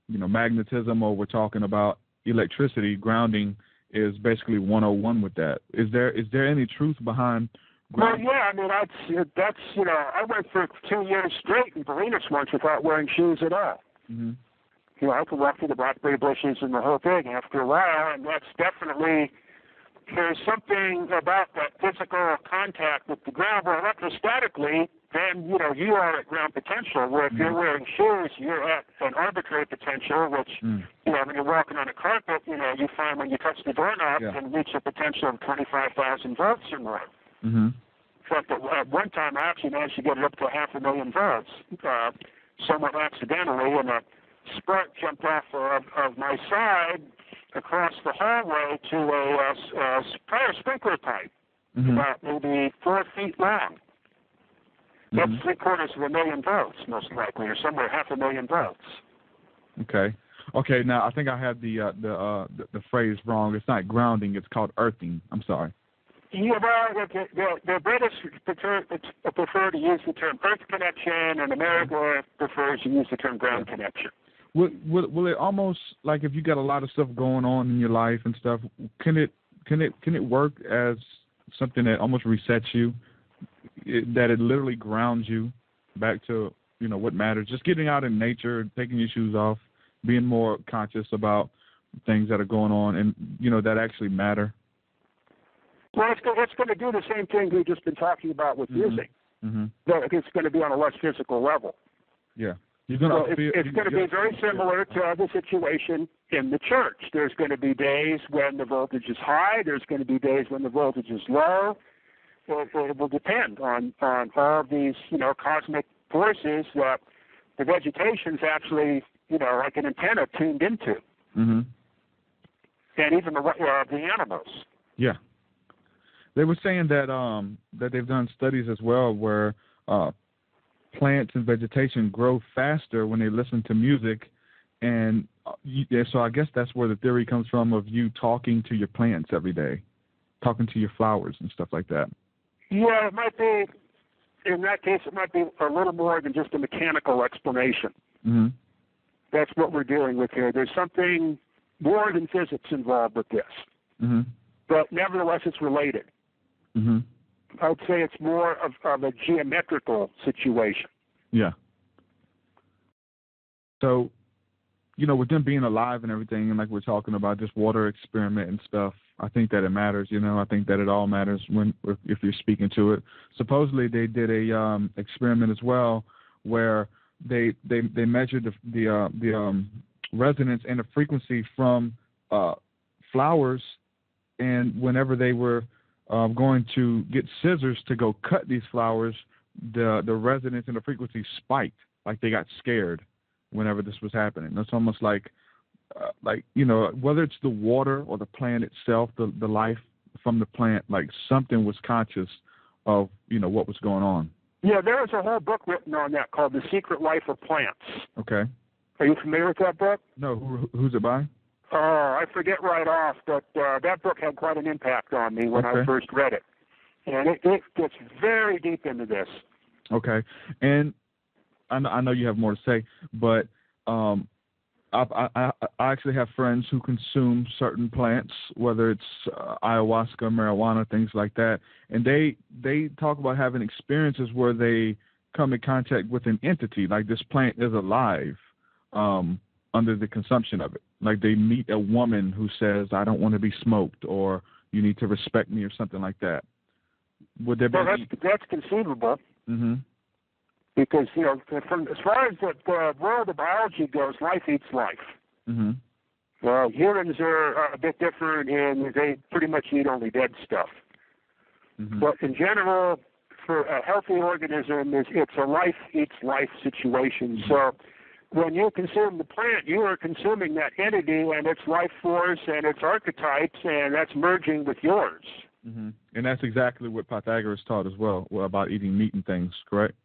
magnetism, or we're talking about electricity, grounding is basically 101 with that. Is there any truth behind grounding? Well, yeah, I mean, that's I went for 2 years straight in Barinas once without wearing shoes at all. Mm-hmm. I could walk through the blackberry bushes and the whole thing after a while, and that's definitely, there's something about that physical contact with the ground. Well, electrostatically, then, you are at ground potential, where if you're wearing shoes, you're at an arbitrary potential, which, when you're walking on a carpet, you find when you touch the doorknob, you can reach a potential of 25,000 volts or more. Mm-hmm. fact, at one time I actually managed to get it up to 500,000 volts, somewhat accidentally, and a spark jumped off of my side across the hallway to a fire sprinkler pipe, about maybe 4 feet long. That's 750,000 volts, most likely, or somewhere 500,000 volts. Okay. Okay. Now I think I had the phrase wrong. It's not grounding. It's called earthing. I'm sorry. Yeah, well, the British prefer to use the term earth connection, and America prefers to use the term ground connection. Will it almost, like, if you got a lot of stuff going on in your life and stuff, can it work as something that almost resets you, that it literally grounds you back to, you know, what matters? Just getting out in nature, taking your shoes off, being more conscious about things that are going on and, you know, that actually matter. Well, it's going to do the same thing we've just been talking about with music. But it's going to be on a less physical level. Yeah. It's going to be very similar to the situation in the church. There's going to be days when the voltage is high. There's going to be days when the voltage is low. It will depend on all these, you know, cosmic forces that the vegetation's actually, you know, like an antenna tuned into. And even the animals. Yeah. They were saying that that they've done studies as well where plants and vegetation grow faster when they listen to music, and so I guess that's where the theory comes from of you talking to your plants every day, talking to your flowers and stuff like that. Yeah, it might be. In that case, it might be a little more than just a mechanical explanation. That's what we're dealing with here. There's something more than physics involved with this, but nevertheless, it's related. I would say it's more of a geometrical situation. Yeah. So, you know, with them being alive and everything, and like we're talking about this water experiment and stuff, I think that it matters. You know, I think that it all matters if you're speaking to it. Supposedly, they did a experiment as well where they measured the resonance and the frequency from flowers, and whenever they were going to get scissors to go cut these flowers, the resonance and the frequency spiked, like they got scared whenever this was happening. It's almost like you know, whether it's the water or the plant itself, the life from the plant, like something was conscious of, you know, what was going on. Yeah, there was a whole book written on that called The Secret Life of Plants. Okay. Are you familiar with that book? No. Who's it by? I forget right off, but that book had quite an impact on me when I first read it. And it gets very deep into this. Okay. And I know you have more to say, but I actually have friends who consume certain plants, whether it's ayahuasca, marijuana, things like that, and they talk about having experiences where they come in contact with an entity, like this plant is alive under the consumption of it. Like they meet a woman who says, "I don't want to be smoked," or "You need to respect me," or something like that. Would there be? Well, that's conceivable. Because, you know, as far as the world of biology goes, life eats life. Well, humans are a bit different, and they pretty much eat only dead stuff. But in general, for a healthy organism, it's a life eats life situation. So when you consume the plant, you are consuming that entity and its life force and its archetypes, and that's merging with yours. And that's exactly what Pythagoras taught as well about eating meat and things, correct?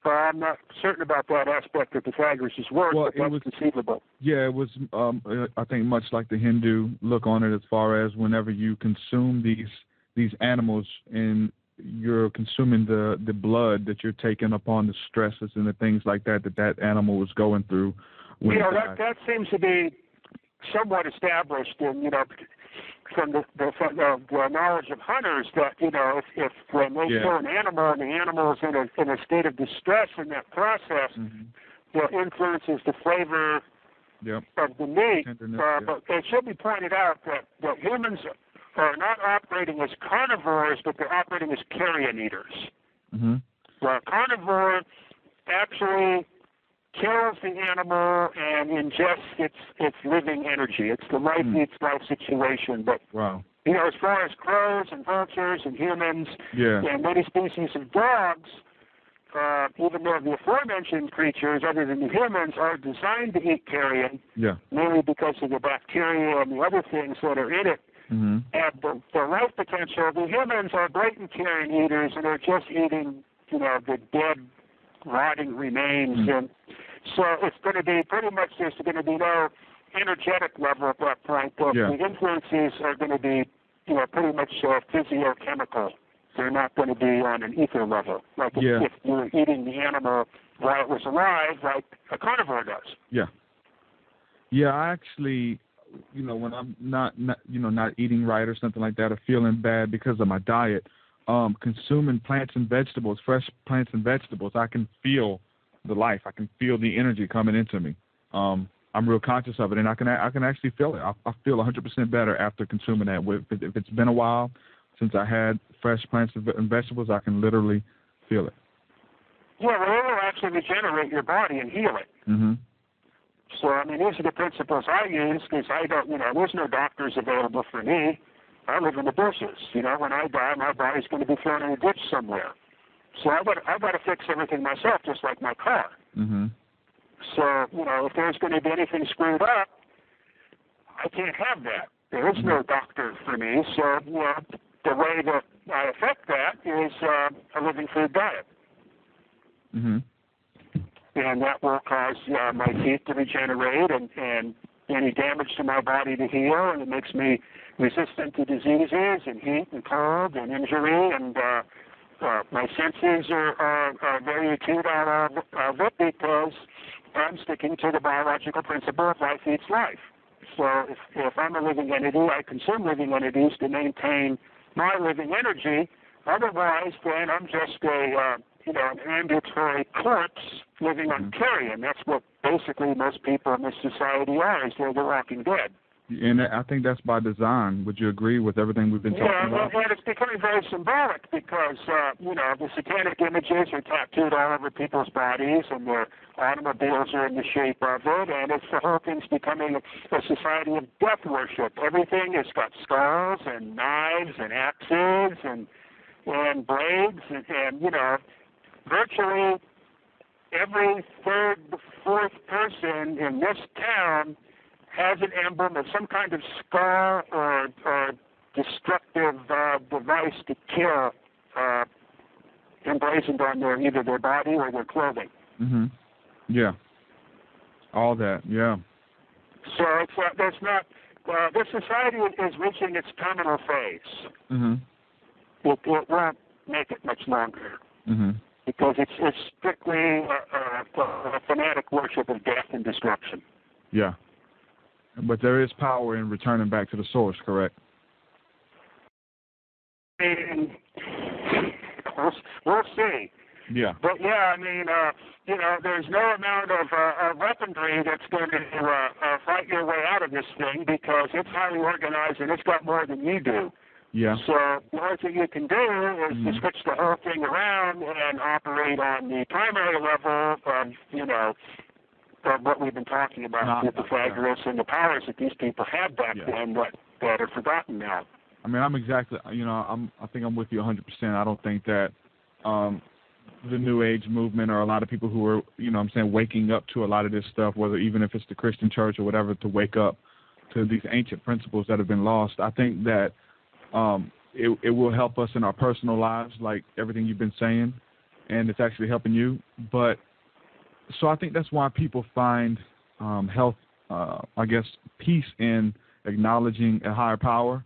I'm not certain about that aspect of Pythagoras' work, but that's conceivable. Yeah, it was, I think, much like the Hindu look on it, as far as whenever you consume these animals and you're consuming the blood that you're taking upon the stresses and the things like that animal was going through. You know, that seems to be somewhat established in, you know, from the knowledge of hunters, that, you know, if when they kill an animal and the animal is in a state of distress in that process, that influences the flavor of the meat. But it should be pointed out that humans are not operating as carnivores, but they're operating as carrion eaters. Well, a carnivore actually kills the animal and ingests its living energy. It's the life eats life situation. But You know, as far as crows and vultures and humans and many species of dogs, even though the aforementioned creatures, other than the humans, are designed to eat carrion, mainly because of the bacteria and the other things that are in it, and the life potential, the humans are blatant carrion eaters, and they're just eating, you know, the dead, rotting remains. And so it's going to be pretty much, there's going to be no energetic level at that point, but the influences are going to be, you know, pretty much physiochemical. They're not going to be on an ether level, like if you were eating the animal while it was alive, like a carnivore does. Yeah, I actually, you know, when I'm not eating right or something like that, or feeling bad because of my diet, consuming plants and vegetables, fresh plants and vegetables, I can feel the life. I can feel the energy coming into me. I'm real conscious of it, and I can actually feel it. I feel 100% better after consuming that. If it's been a while since I had fresh plants and vegetables, I can literally feel it. Yeah, well, it will actually regenerate your body and heal it. So, I mean, these are the principles I use, because I don't, you know, there's no doctors available for me. I live in the bushes. You know, when I die, my body's going to be thrown in a ditch somewhere. So I've got to fix everything myself, just like my car. So, you know, if there's going to be anything screwed up, I can't have that. There is no doctor for me. So, you know, the way that I affect that is a living food diet. And that will cause my teeth to regenerate and any damage to my body to heal, and it makes me resistant to diseases and heat and cold and injury, and my senses are very acute out of it because I'm sticking to the biological principle of life eats life. So if I'm a living entity, I consume living entities to maintain my living energy. Otherwise, then I'm just an ambulatory corpse living on carrion. That's what basically most people in this society are, is they're the walking dead. And I think that's by design. Would you agree with everything we've been talking about? Yeah, and it's becoming very symbolic because, the satanic images are tattooed all over people's bodies, and their automobiles are in the shape of it, and the whole thing's becoming a society of death worship. Everything has got skulls and knives and axes and blades, and virtually every third, fourth person in this town has an emblem of some kind of skull or destructive device to kill emblazoned on either their body or their clothing. Yeah. All that, yeah. So that's not, this society is reaching its terminal phase. It won't make it much longer. Because it's strictly a fanatic worship of death and destruction. Yeah. But there is power in returning back to the source, correct? And we'll see. Yeah. But yeah, I mean, there's no amount of weaponry that's going to fight your way out of this thing, because it's highly organized and it's got more than you do. Yeah. So the only thing you can do is to switch the whole thing around and operate on the primary level of, of what we've been talking about with the Pythagoras and the powers that these people had back then that are forgotten now. I mean, I'm exactly, I think I'm with you 100%. I don't think that the New Age movement, or a lot of people who are, waking up to a lot of this stuff, whether even if it's the Christian church or whatever, to wake up to these ancient principles that have been lost. I think that it will help us in our personal lives, like everything you've been saying, and it's actually helping you. But so I think that's why people find health, peace in acknowledging a higher power,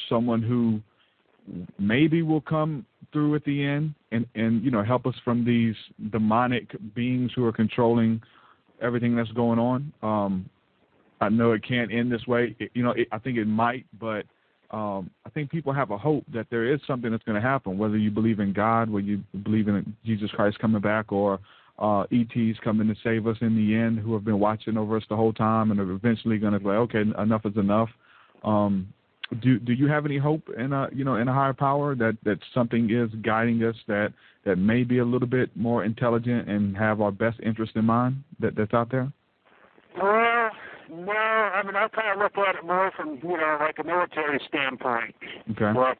someone who maybe will come through at the end and help us from these demonic beings who are controlling everything that's going on. I know it can't end this way. I think it might, but I think people have a hope that there is something that's going to happen, whether you believe in God, whether you believe in Jesus Christ coming back, or ETs coming to save us in the end, who have been watching over us the whole time and are eventually going to be like, okay, enough is enough. Do you have any hope in a higher power that something is guiding us that may be a little bit more intelligent and have our best interest in mind that's out there? Well, No, I mean, I kind of look at it more from, like a military standpoint. Okay. But,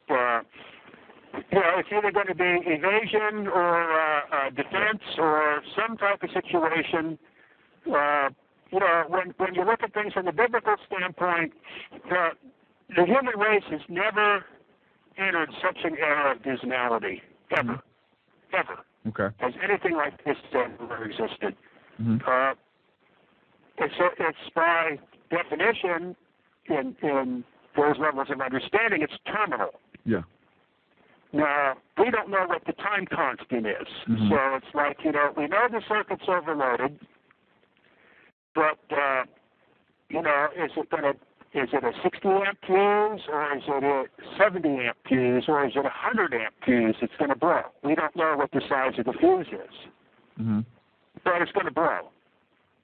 it's either going to be evasion or defense or some type of situation. When you look at things from the biblical standpoint, the human race has never entered such an era of disnality, ever. Mm-hmm. Ever. Okay. Has anything like this ever existed? Mm-hmm. It's by definition, in those levels of understanding, it's terminal. Yeah. Now, we don't know what the time constant is. Mm-hmm. So it's like, we know the circuit's overloaded, but, is it a 60 amp fuse, or is it a 70 amp fuse, or is it a 100 amp fuse that's going to blow? We don't know what the size of the fuse is. Mm-hmm. But it's going to blow.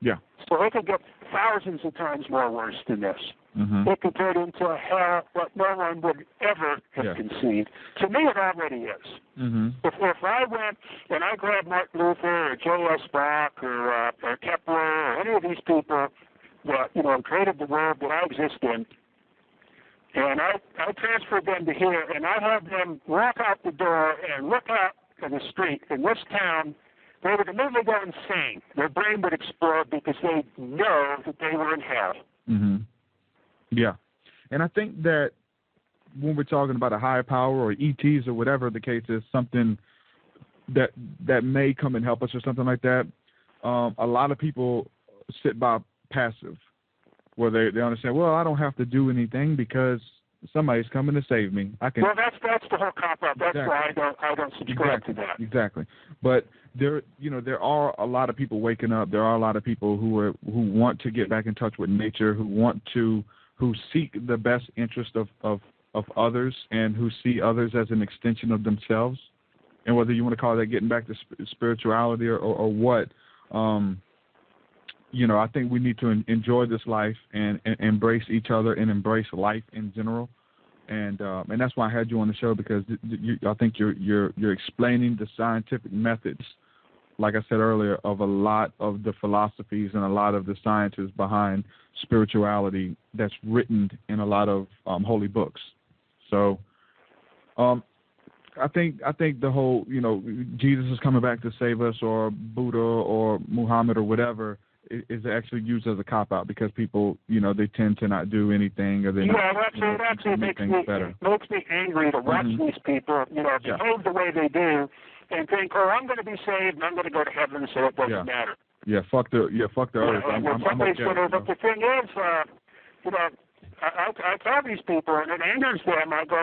Yeah. So it could get thousands of times more worse than this. Mm-hmm. It could turn into a hell that no one would ever have conceived. To me, it already is. Mm-hmm. If I went and I grabbed Martin Luther or J.S. Bach or Kepler or any of these people that created the world that I exist in, and I transferred them to here, and I had them walk out the door and look out to the street in this town, they would immediately go insane. Their brain would explode because they know that they were in hell. Mm-hmm. Yeah. And I think that when we're talking about a higher power or ETs or whatever the case is, something that may come and help us or something like that, a lot of people sit by passive, where they understand, well, I don't have to do anything because somebody's coming to save me. I can. Well, that's the whole cop-out. That's why I don't subscribe to that. Exactly. But there are a lot of people waking up. There are a lot of people who want to get back in touch with nature, who seek the best interest of others, and who see others as an extension of themselves. And whether you want to call that getting back to spirituality or what, I think we need to enjoy this life and embrace each other and embrace life in general. And that's why I had you on the show, because I think you're explaining the scientific methods, like I said earlier, of a lot of the philosophies and a lot of the sciences behind spirituality that's written in a lot of holy books. So I think the whole, Jesus is coming back to save us, or Buddha or Muhammad or whatever, is actually used as a cop-out, because people, they tend to not do anything, or they actually makes me angry to watch these people, behave the way they do, and think, I'm going to be saved and I'm going to go to heaven, so it doesn't matter. Yeah, fuck the earth. I'm okay. But the thing is, I tell these people, and it angers them. I go,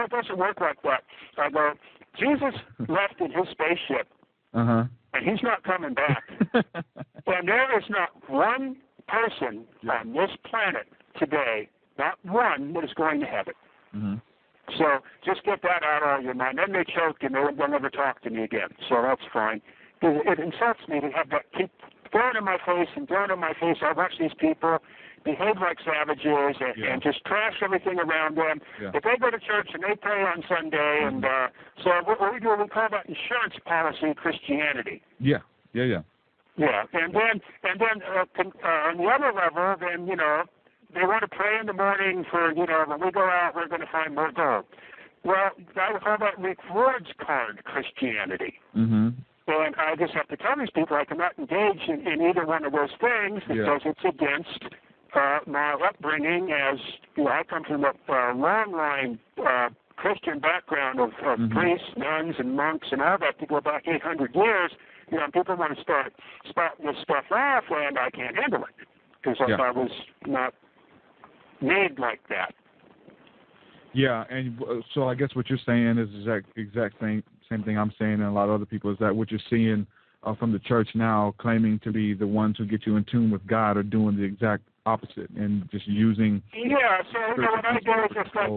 it doesn't work like that. I go, Jesus left in his spaceship. And he's not coming back. And there is not one person on this planet today, not one, that is going to heaven. Mm-hmm. So just get that out of your mind. Then they choke and they'll never talk to me again. So that's fine. It insults me to have that keep throwing in my face and throwing in my face. I watch these people behave like savages and just trash everything around them. Yeah. If they go to church and they pray on Sunday, and so what we do, we call that insurance policy Christianity. Yeah. Yeah, and then on the other level, then they want to pray in the morning for when we go out, we're going to find more gold. Well, I would call that rewards card Christianity. Mm-hmm. And I just have to tell these people I cannot engage in either one of those things because it's against my upbringing. As I come from a long line Christian background of priests, nuns, and monks, and all that to go back 800 years. People want to start spouting this stuff off, and I can't handle it because I was not made like that. Yeah, and so I guess what you're saying is exact same thing I'm saying, and a lot of other people, is that what you're seeing from the church now, claiming to be the ones who get you in tune with God, are doing the exact opposite and just using. Yeah, so what I do is just like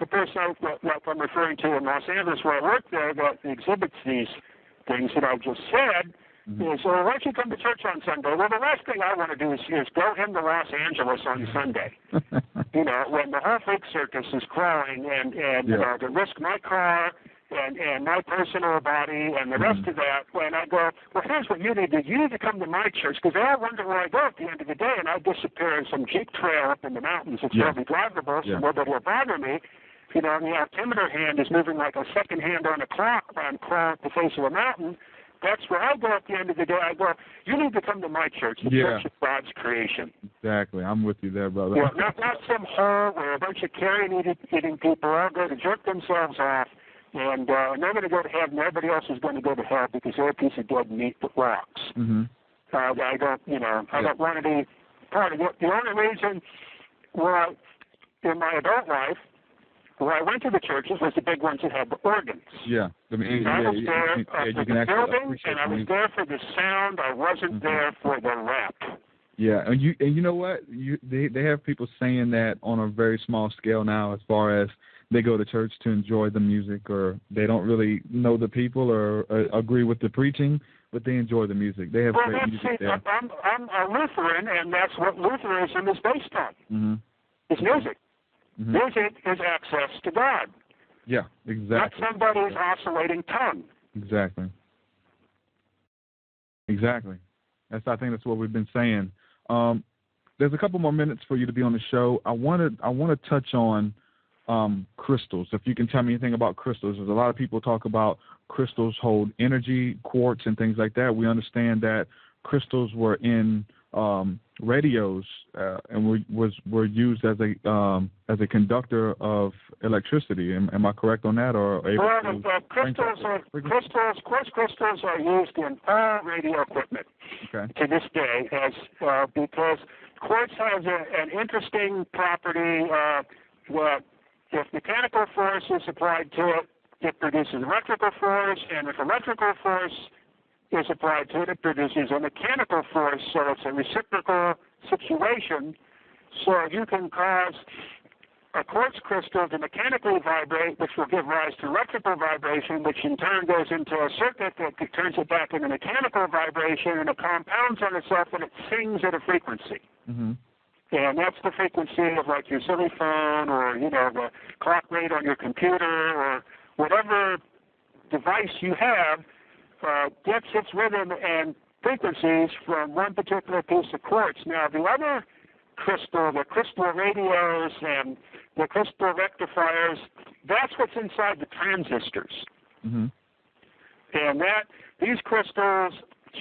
the person I'm referring to in Los Angeles, where I work there, that exhibits these things that I just said. Mm-hmm. So why don't you come to church on Sunday? Well, the last thing I want to do is go into Los Angeles on Sunday. When the whole freak circus is crawling, and to risk my car and my personal body and the rest of that, when I go, well, here's what you need to do. You need to come to my church, because they all wonder where I go at the end of the day, and I disappear in some jeep trail up in the mountains. It's very drivable, so nobody will bother me. You know, and the altimeter hand is moving like a second hand on a clock when I'm crawling up the face of a mountain. That's where I go at the end of the day. I go, you need to come to my church, the Church of God's Creation. Exactly. I'm with you there, brother. Yeah, not some hole where a bunch of carrion-eating people all go to jerk themselves off, and they're going to go to heaven. Everybody else is going to go to hell because they're a piece of dead meat that rocks. I don't, I don't want to be part of it. The only reason why, in my adult life, where I went to the churches was the big ones that had the organs. Yeah. I mean, I was there for the building, and I was there for the sound. I wasn't there for the rap. Yeah, and you know what? They have people saying that on a very small scale now, as far as they go to church to enjoy the music, or they don't really know the people or agree with the preaching, but they enjoy the music. They have great music there. I'm a Lutheran, and that's what Lutheranism is based on. It's music. Music is access to God. Yeah, exactly. Not somebody's oscillating tongue. Exactly. I think that's what we've been saying. There's a couple more minutes for you to be on the show. I want to touch on crystals. If you can tell me anything about crystals, there's a lot of people talk about crystals hold energy, quartz, and things like that. We understand that crystals were in radios and were used as a conductor of electricity. Am I correct on that? Or quartz crystals are used in all radio equipment to this day, because quartz has an interesting property. If mechanical force is applied to it, it produces electrical force, and if electrical force is applied to it, it produces a mechanical force, so it's a reciprocal situation. So you can cause a quartz crystal to mechanically vibrate, which will give rise to electrical vibration, which in turn goes into a circuit that turns it back into mechanical vibration, and it compounds on itself, and it sings at a frequency. And that's the frequency of like your silly phone, or the clock rate on your computer, or whatever device you have. Gets its rhythm and frequencies from one particular piece of quartz. Now, the other crystal, the crystal radios and the crystal rectifiers, that's what's inside the transistors. And these crystals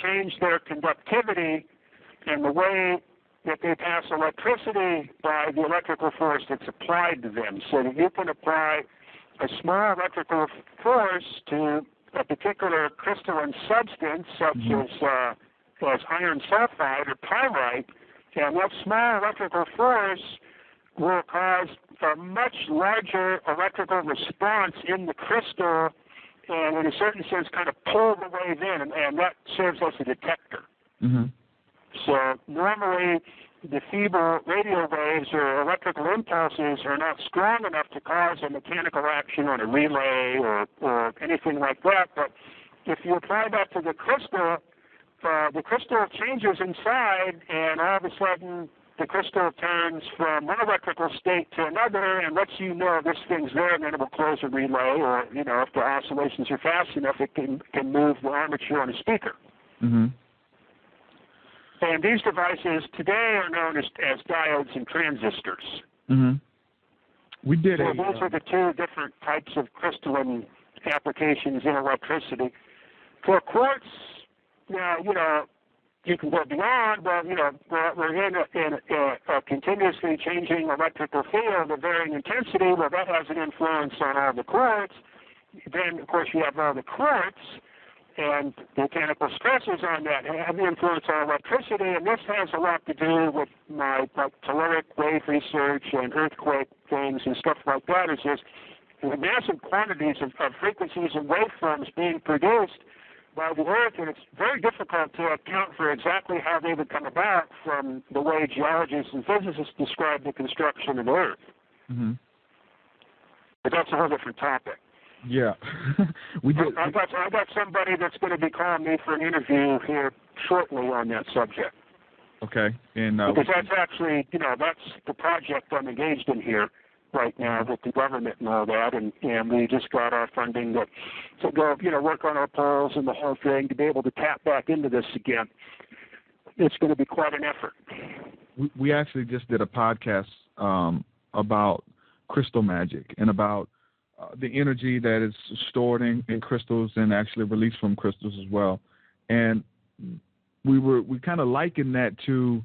change their conductivity and the way that they pass electricity by the electrical force that's applied to them, so that you can apply a small electrical force to a particular crystalline substance, such as iron sulfide or pyrite, and that small electrical force will cause a much larger electrical response in the crystal, and in a certain sense kind of pull the wave in, and that serves as a detector. So normally the feeble radio waves or electrical impulses are not strong enough to cause a mechanical action on a relay or anything like that. But if you apply that to the crystal changes inside, and all of a sudden the crystal turns from one electrical state to another and lets you know this thing's there, and then it will close a relay, or, if the oscillations are fast enough, it can move the armature on a speaker. And these devices today are known as diodes and transistors. We did so those are the two different types of crystalline applications in electricity. For quartz, now, you can go beyond, but, we're in a continuously changing electrical field of varying intensity. Well, that has an influence on all the quartz. Then, of course, you have all the quartz, and mechanical stresses on that have the influence on electricity, and this has a lot to do with my telluric wave research and earthquake things and stuff like that. Is just the massive quantities of frequencies and waveforms being produced by the Earth, and it's very difficult to account for exactly how they would come about from the way geologists and physicists describe the construction of the Earth. But that's a whole different topic. Yeah. I got somebody that's going to be calling me for an interview here shortly on that subject. Okay. And because that's actually, that's the project I'm engaged in here. right now with the government and all that, and we just got our funding to go, work on our polls and the whole thing to be able to tap back into this again. It's going to be quite an effort. We actually just did a podcast about crystal magic and about the energy that is stored in crystals and actually released from crystals as well. And we kind of likened that to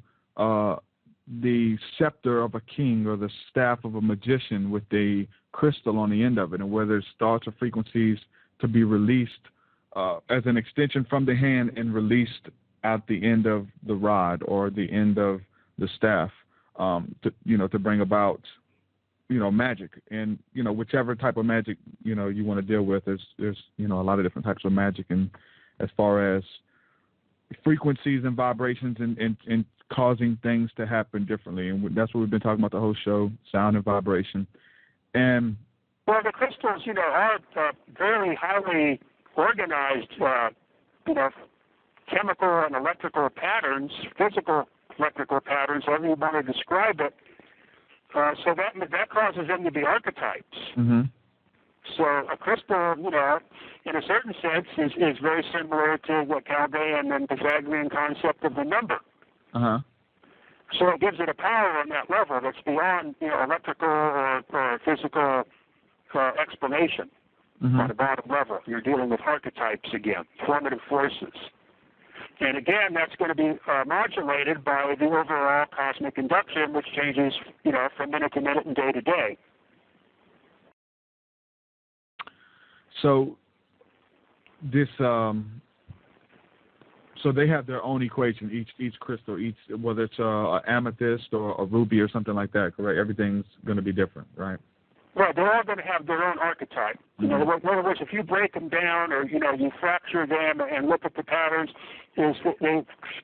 the scepter of a king or the staff of a magician with the crystal on the end of it, and where there's thoughts or frequencies to be released as an extension from the hand and released at the end of the rod or the end of the staff, to bring about magic. And whichever type of magic you want to deal with, there's a lot of different types of magic, and as far as frequencies and vibrations and causing things to happen differently, and that's what we've been talking about the whole show: sound and vibration. And the crystals, are very highly organized, chemical and electrical patterns, physical electrical patterns, however you want to describe it. So that causes them to be archetypes. Mm-hmm. So a crystal, in a certain sense, is very similar to what Chaldean and Pythagorean concept of the number. Uh-huh. So it gives it a power on that level that's beyond electrical or physical explanation. Mm-hmm. On the bottom level. You're dealing with archetypes again, formative forces. And again, that's going to be modulated by the overall cosmic induction, which changes, from minute to minute and day to day. So this, so they have their own equation, each crystal, whether it's an amethyst or a ruby or something like that, correct? Everything's going to be different, right? Well, they're all going to have their own archetype. Mm-hmm. In other words, if you break them down or, you fracture them and look at the patterns, they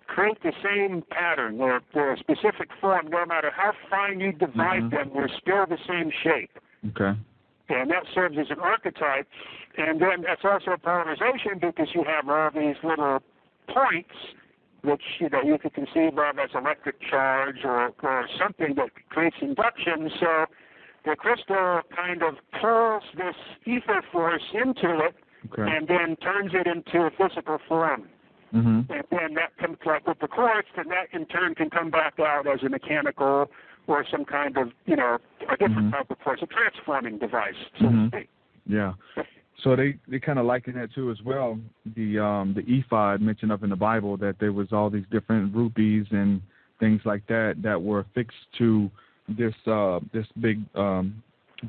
create the same pattern. They're a specific form. No matter how fine you divide Mm-hmm. them, they're still the same shape. Okay. And that serves as an archetype. And then that's also a polarization because you have all these little points which, you could conceive of as electric charge or something that creates induction. So the crystal kind of pulls this ether force into it, Okay. and then turns it into a physical form. Mm-hmm. And then that comes like with the quartz, and that in turn can come back out as a mechanical or some kind of, a different Mm-hmm. type of force, a transforming device, so Mm-hmm. to speak. Yeah. So they kind of liken that too as well. The ephod mentioned up in the Bible that there was all these different rubies and things like that were affixed to this big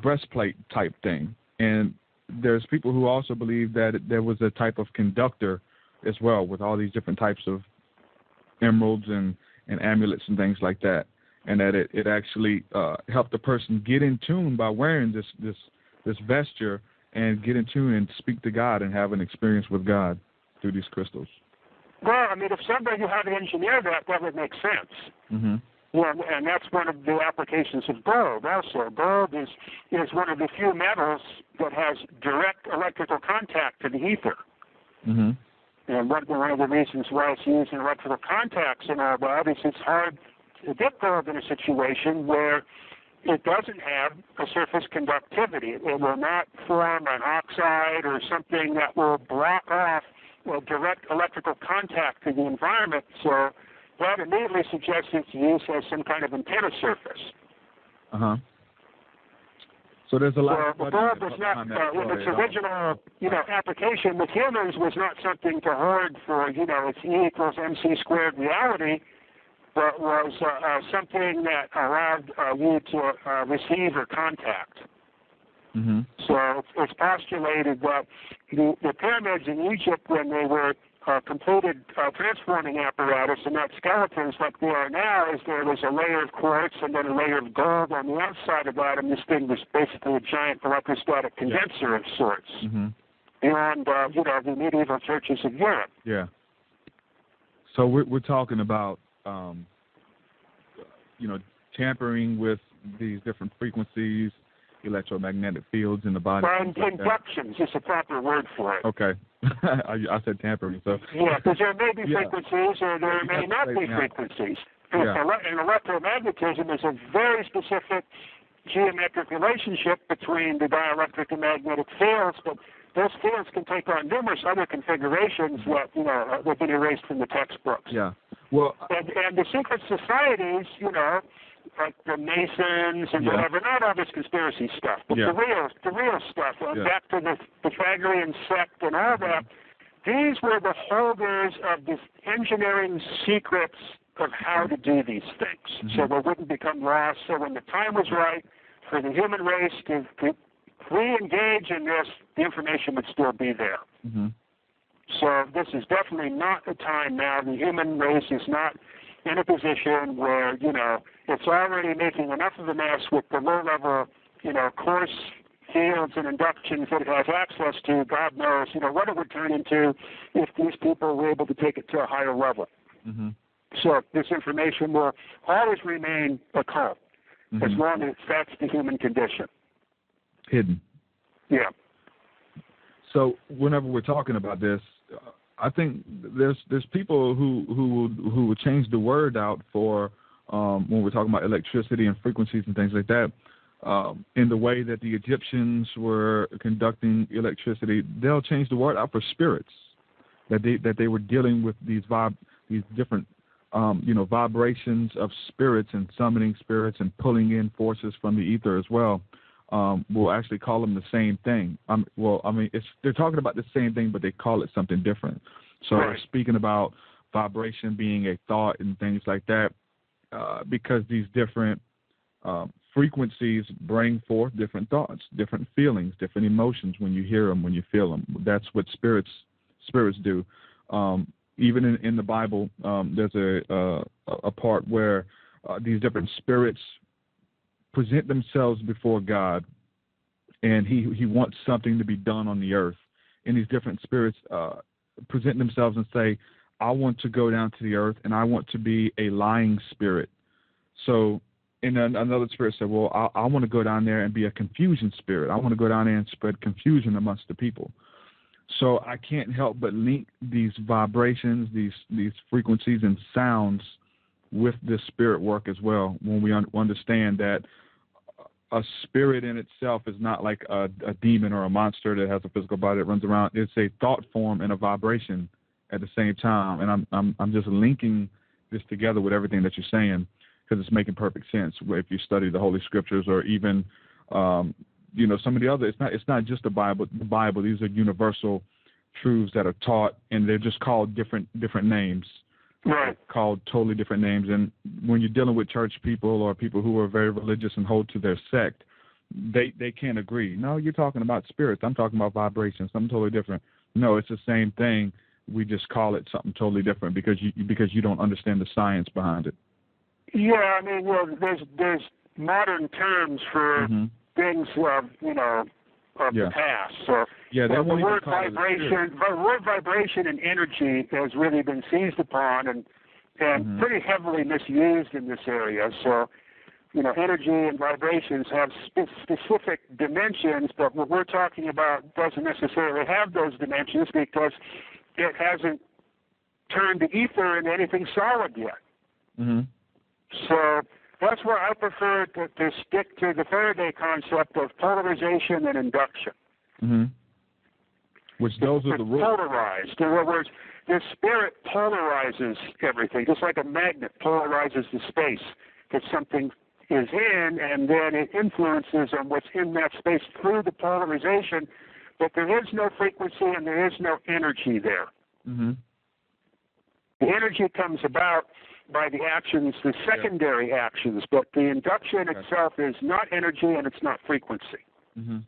breastplate type thing. And there's people who also believe that there was a type of conductor as well, with all these different types of emeralds and amulets and things like that, and that it actually helped the person get in tune by wearing this vesture and get in tune and speak to God and have an experience with God through these crystals. Well, if somebody knew how to engineer that would make sense. Mm-hmm. Yeah, and that's one of the applications of gold also. Gold is one of the few metals that has direct electrical contact to the ether. Mm-hmm. And one of the reasons why it's used in electrical contacts and all that is it's hard to get gold in a situation where it doesn't have a surface conductivity. It will not form an oxide or something that will block off direct electrical contact to the environment. So that immediately suggests its use as some kind of antenna surface. Uh-huh. So there's a lot. The gold was not, its original, application with humans was not something to hoard for, its E equals MC squared reality, but was something that allowed you to receive or contact. Mm-hmm. So it's postulated that the pyramids in Egypt, when they were completed transforming apparatus and not skeletons like they are now, is there was a layer of quartz and then a layer of gold on the outside of that, and this thing was basically a giant electrostatic condenser of sorts. Mm-hmm. Beyond, the medieval churches of Europe. Yeah. So we're talking about, tampering with these different frequencies, electromagnetic fields in the body. Inductions is a proper word for it. Okay. I said tampering. So. Yeah, because there may be frequencies or there may not be frequencies. And electromagnetism is a very specific geometric relationship between the dielectric and magnetic fields, but those fields can take on numerous other configurations that, have been erased from the textbooks. Yeah. Well, and the secret societies, like the Masons and whatever, not all this conspiracy stuff, but the real stuff, back to the Pythagorean sect and all that, these were the holders of the engineering secrets of how to do these things, so they wouldn't become lost. So when the time was right for the human race to re-engage in this, the information would still be there. Mm-hmm. So this is definitely not the time now. The human race is not in a position where, it's already making enough of a mess with the low-level, course fields and inductions that it has access to. God knows, what it would turn into if these people were able to take it to a higher level. Mm-hmm. So this information will always remain occult, as long as that's the human condition. Hidden. Yeah. So whenever we're talking about this, I think there's people who will change the word out for when we're talking about electricity and frequencies and things like that. In the way that the Egyptians were conducting electricity, they'll change the word out for spirits. That they were dealing with these different vibrations of spirits and summoning spirits and pulling in forces from the ether as well. We'll actually call them the same thing. They're talking about the same thing, but they call it something different. So speaking about vibration being a thought and things like that, because these different frequencies bring forth different thoughts, different feelings, different emotions when you hear them, when you feel them. That's what spirits do. Even in the Bible, there's a part where these different spirits present themselves before God, and he wants something to be done on the earth. And these different spirits present themselves and say, I want to go down to the earth, and I want to be a lying spirit. So, and then another spirit said, well, I want to go down there and be a confusion spirit. I want to go down there and spread confusion amongst the people. So I can't help but link these vibrations, these frequencies and sounds with this spirit work as well, when we understand that a spirit in itself is not like a demon or a monster that has a physical body that runs around. It's a thought form and a vibration at the same time. And I'm just linking this together with everything that you're saying, because it's making perfect sense if you study the Holy Scriptures, or even some of the other. It's not just the Bible. These are universal truths that are taught, and they're just called different names. Right. Called totally different names. And when you're dealing with church people or people who are very religious and hold to their sect, they can't agree. No, you're talking about spirits. I'm talking about vibrations, something totally different. No, it's the same thing. We just call it something totally different because you don't understand the science behind it. Yeah, there's modern terms for things of the past. So the word vibration and energy has really been seized upon and pretty heavily misused in this area. So, energy and vibrations have specific dimensions, but what we're talking about doesn't necessarily have those dimensions because it hasn't turned the ether into anything solid yet. Mm-hmm. So that's why I prefer to stick to the Faraday concept of polarization and induction. Mm-hmm. Which those are the rules. Polarized. In other words, the spirit polarizes everything, just like a magnet polarizes the space that something is in, and then it influences on what's in that space through the polarization, but there is no frequency and there is no energy there. Mm-hmm. The energy comes about by the actions, the secondary actions, but the induction itself is not energy and it's not frequency. Mm-hmm.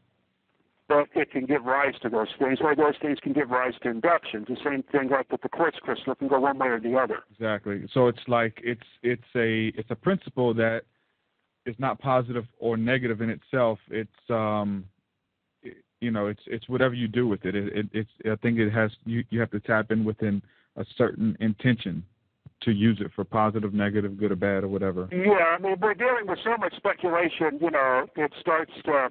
But it can give rise to those things, or those things can give rise to inductions. The same thing like with the quartz crystal, it can go one way or the other. Exactly. So it's like it's a principle that is not positive or negative in itself. It's it's whatever you do with it. I think it has you have to tap in within a certain intention to use it for positive, negative, good or bad or whatever. Yeah, we're dealing with so much speculation. It starts to.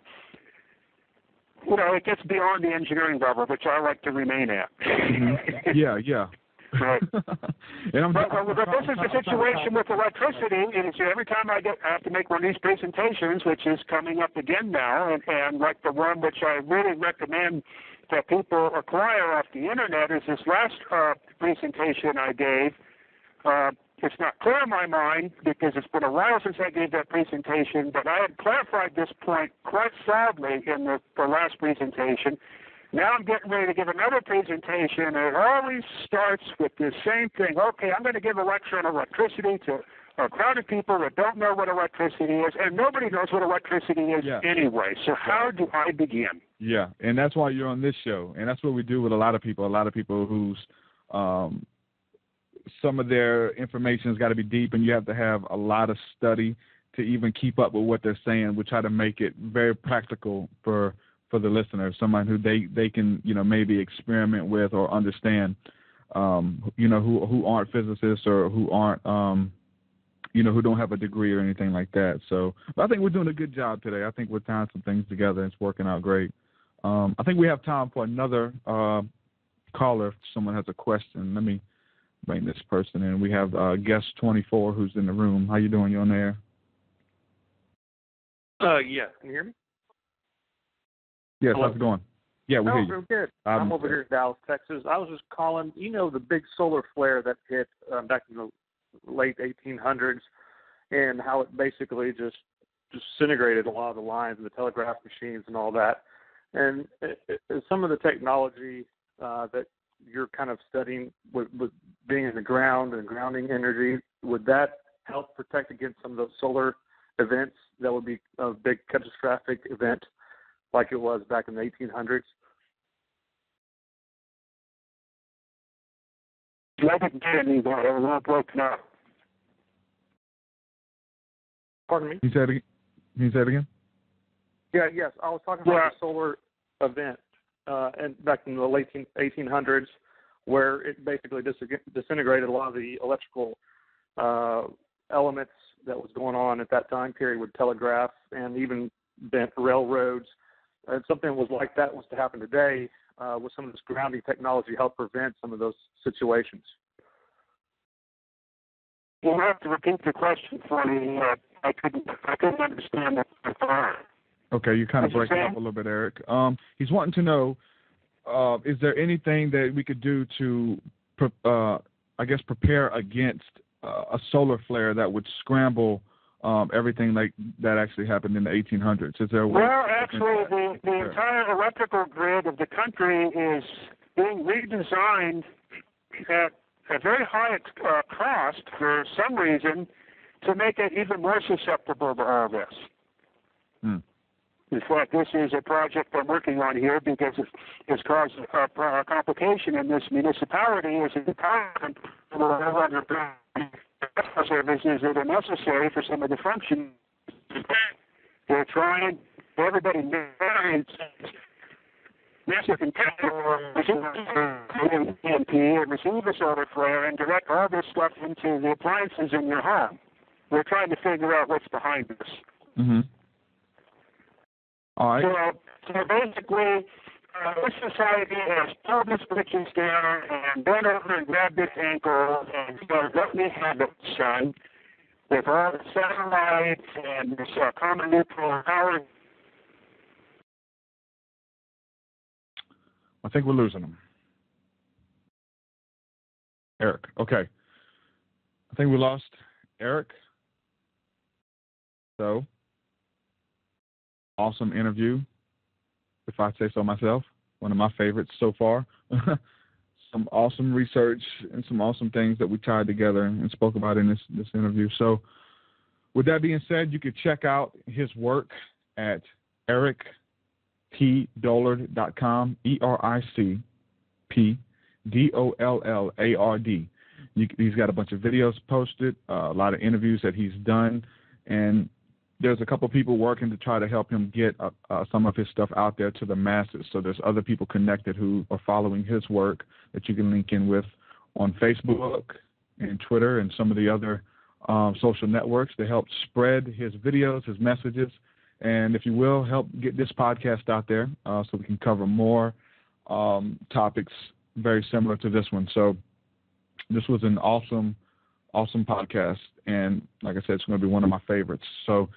It gets beyond the engineering level, which I like to remain at. Mm-hmm. Yeah. Right. And but this is the situation with electricity. Is every time I have to make one of these presentations, which is coming up again now, and like the one which I really recommend that people acquire off the internet is this last presentation I gave. It's not clear in my mind because it's been a while since I gave that presentation, but I had clarified this point quite solidly in the last presentation. Now I'm getting ready to give another presentation, and it always starts with the same thing. Okay, I'm going to give a lecture on electricity to a crowd of people that don't know what electricity is, and nobody knows what electricity is anyway. So how do I begin? Yeah, and that's why you're on this show, and that's what we do with a lot of people whose some of their information has got to be deep, and you have to have a lot of study to even keep up with what they're saying. We try to make it very practical for the listener, someone who they can, maybe experiment with or understand, who aren't physicists or who aren't, who don't have a degree or anything like that. So I think we're doing a good job today. I think we're tying some things together. It's working out great. I think we have time for another caller if someone has a question. Let me bring this person in. We have guest 24 who's in the room. How you doing? You on there? Yeah. Can you hear me? Yes. Hello? How's it going? Yeah, we hear you. Real good. I'm over here in Dallas, Texas. I was just calling. The big solar flare that hit back in the late 1800s, and how it basically just disintegrated a lot of the lines and the telegraph machines and all that. And some of the technology that you're kind of studying with being in the ground and grounding energy, would that help protect against some of those solar events that would be a big catastrophic event like it was back in the 1800s? I didn't get any of that. It was all broken up. Pardon me? Can you say it again? Yeah, yes. I was talking about the solar event and back in the late 1800s, where it basically disintegrated a lot of the electrical elements that was going on at that time period with telegraph and even bent railroads. And something was like that was to happen today with some of this grounding technology help prevent some of those situations. You'll have to repeat the question for me. I couldn't understand it. Okay, you're kind of breaking up a little bit, Eric. He's wanting to know, is there anything that we could do to, prepare against a solar flare that would scramble everything like that actually happened in the 1800s? Is there a way? Well, actually, the entire electrical grid of the country is being redesigned at a very high cost for some reason to make it even more susceptible to all this. In fact, this is a project I'm working on here because it's caused a complication in this municipality. Is the department services that are necessary for some of the functions. They're trying, everybody knows, massive EMP and receive a solar flare and direct all this stuff into the appliances in your home. We're trying to figure out what's behind this. Mm-hmm. All right. So basically, this society has pulled the switches down and bent over and grabbed its ankle and said, let me have it, son, with all the satellites and this common neutral power. I think we're losing him. Eric, okay. I think we lost Eric. So, awesome interview, if I say so myself. One of my favorites so far. Some awesome research and some awesome things that we tied together and spoke about in this interview. So, with that being said, you could check out his work at ericpdollard.com, ERICPDOLLARD. He's got a bunch of videos posted, a lot of interviews that he's done, and there's a couple people working to try to help him get some of his stuff out there to the masses. So there's other people connected who are following his work that you can link in with on Facebook and Twitter and some of the other social networks to help spread his videos, his messages, and if you will, help get this podcast out there so we can cover more topics very similar to this one. So This was an awesome podcast, and like I said, it's going to be one of my favorites. So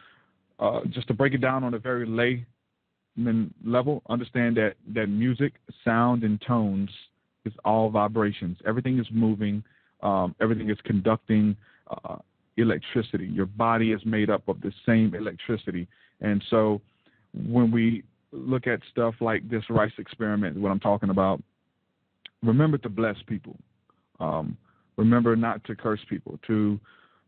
just to break it down on a very layman level, understand that music, sound, and tones is all vibrations. Everything is moving. Everything is conducting electricity. Your body is made up of the same electricity. And so when we look at stuff like this Rice experiment, what I'm talking about, remember to bless people. Remember not to curse people.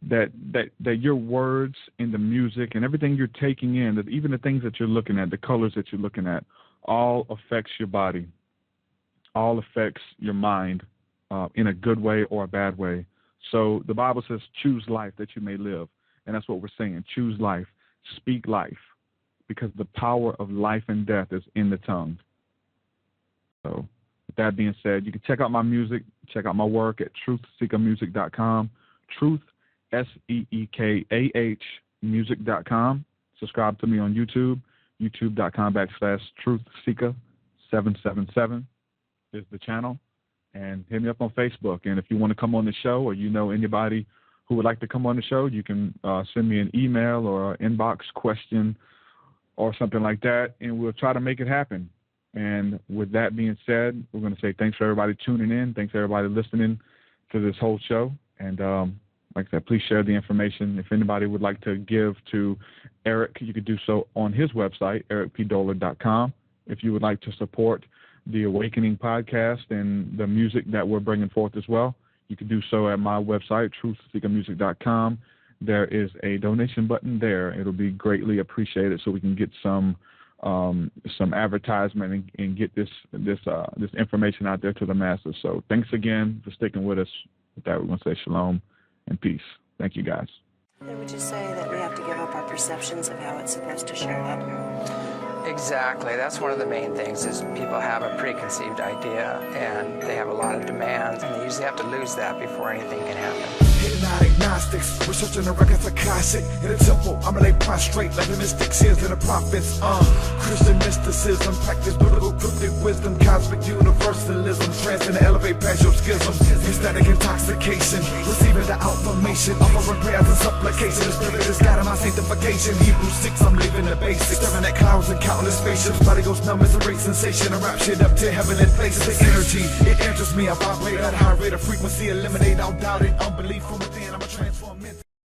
That your words and the music and everything you're taking in, that even the things that you're looking at, the colors that you're looking at, all affects your body, all affects your mind in a good way or a bad way. So the Bible says, choose life that you may live. And that's what we're saying. Choose life. Speak life. Because the power of life and death is in the tongue. So with that being said, you can check out my music, check out my work at truthseekermusic.com. Truth, SEEKAH, music.com. Subscribe to me on YouTube, youtube.com/truthseeker777 is the channel. And hit me up on Facebook. And if you want to come on the show, or you know anybody who would like to come on the show, you can send me an email or an inbox question or something like that, and we'll try to make it happen. And with that being said, we're going to say thanks for everybody tuning in. Thanks for everybody listening to this whole show. And like I said, please share the information. If anybody would like to give to Eric, you could do so on his website, ericpdollard.com. If you would like to support the Awakening podcast and the music that we're bringing forth as well, you can do so at my website, truthseekermusic.com. There is a donation button there. It'll be greatly appreciated so we can get some advertisement and get this information out there to the masses. So thanks again for sticking with us. With that, we're going to say shalom and peace. Thank you, guys. Then would you say that we have to give up our perceptions of how it's supposed to show up? Exactly. That's one of the main things is people have a preconceived idea and they have a lot of demands, and they usually have to lose that before anything can happen. Hitting out agnostics, researching the records of classic. In the temple, I'ma lay prostrate like the mystics is and the prophets. Christian mysticism, practice biblical cryptic wisdom, cosmic universalism, trans and elevate past your schism. Aesthetic intoxication, receiving the affirmation, offering prayers and supplication. The spirit is guiding my sanctification. Hebrews 6, I'm leaving the basics, staring at clouds and countless spaceships. Body goes numb, it's a great sensation. I wrap shit up to heavenly places. The energy, it enters me. I vibrate at a high rate of frequency, eliminate all doubt and unbelief from within. I'm a transform.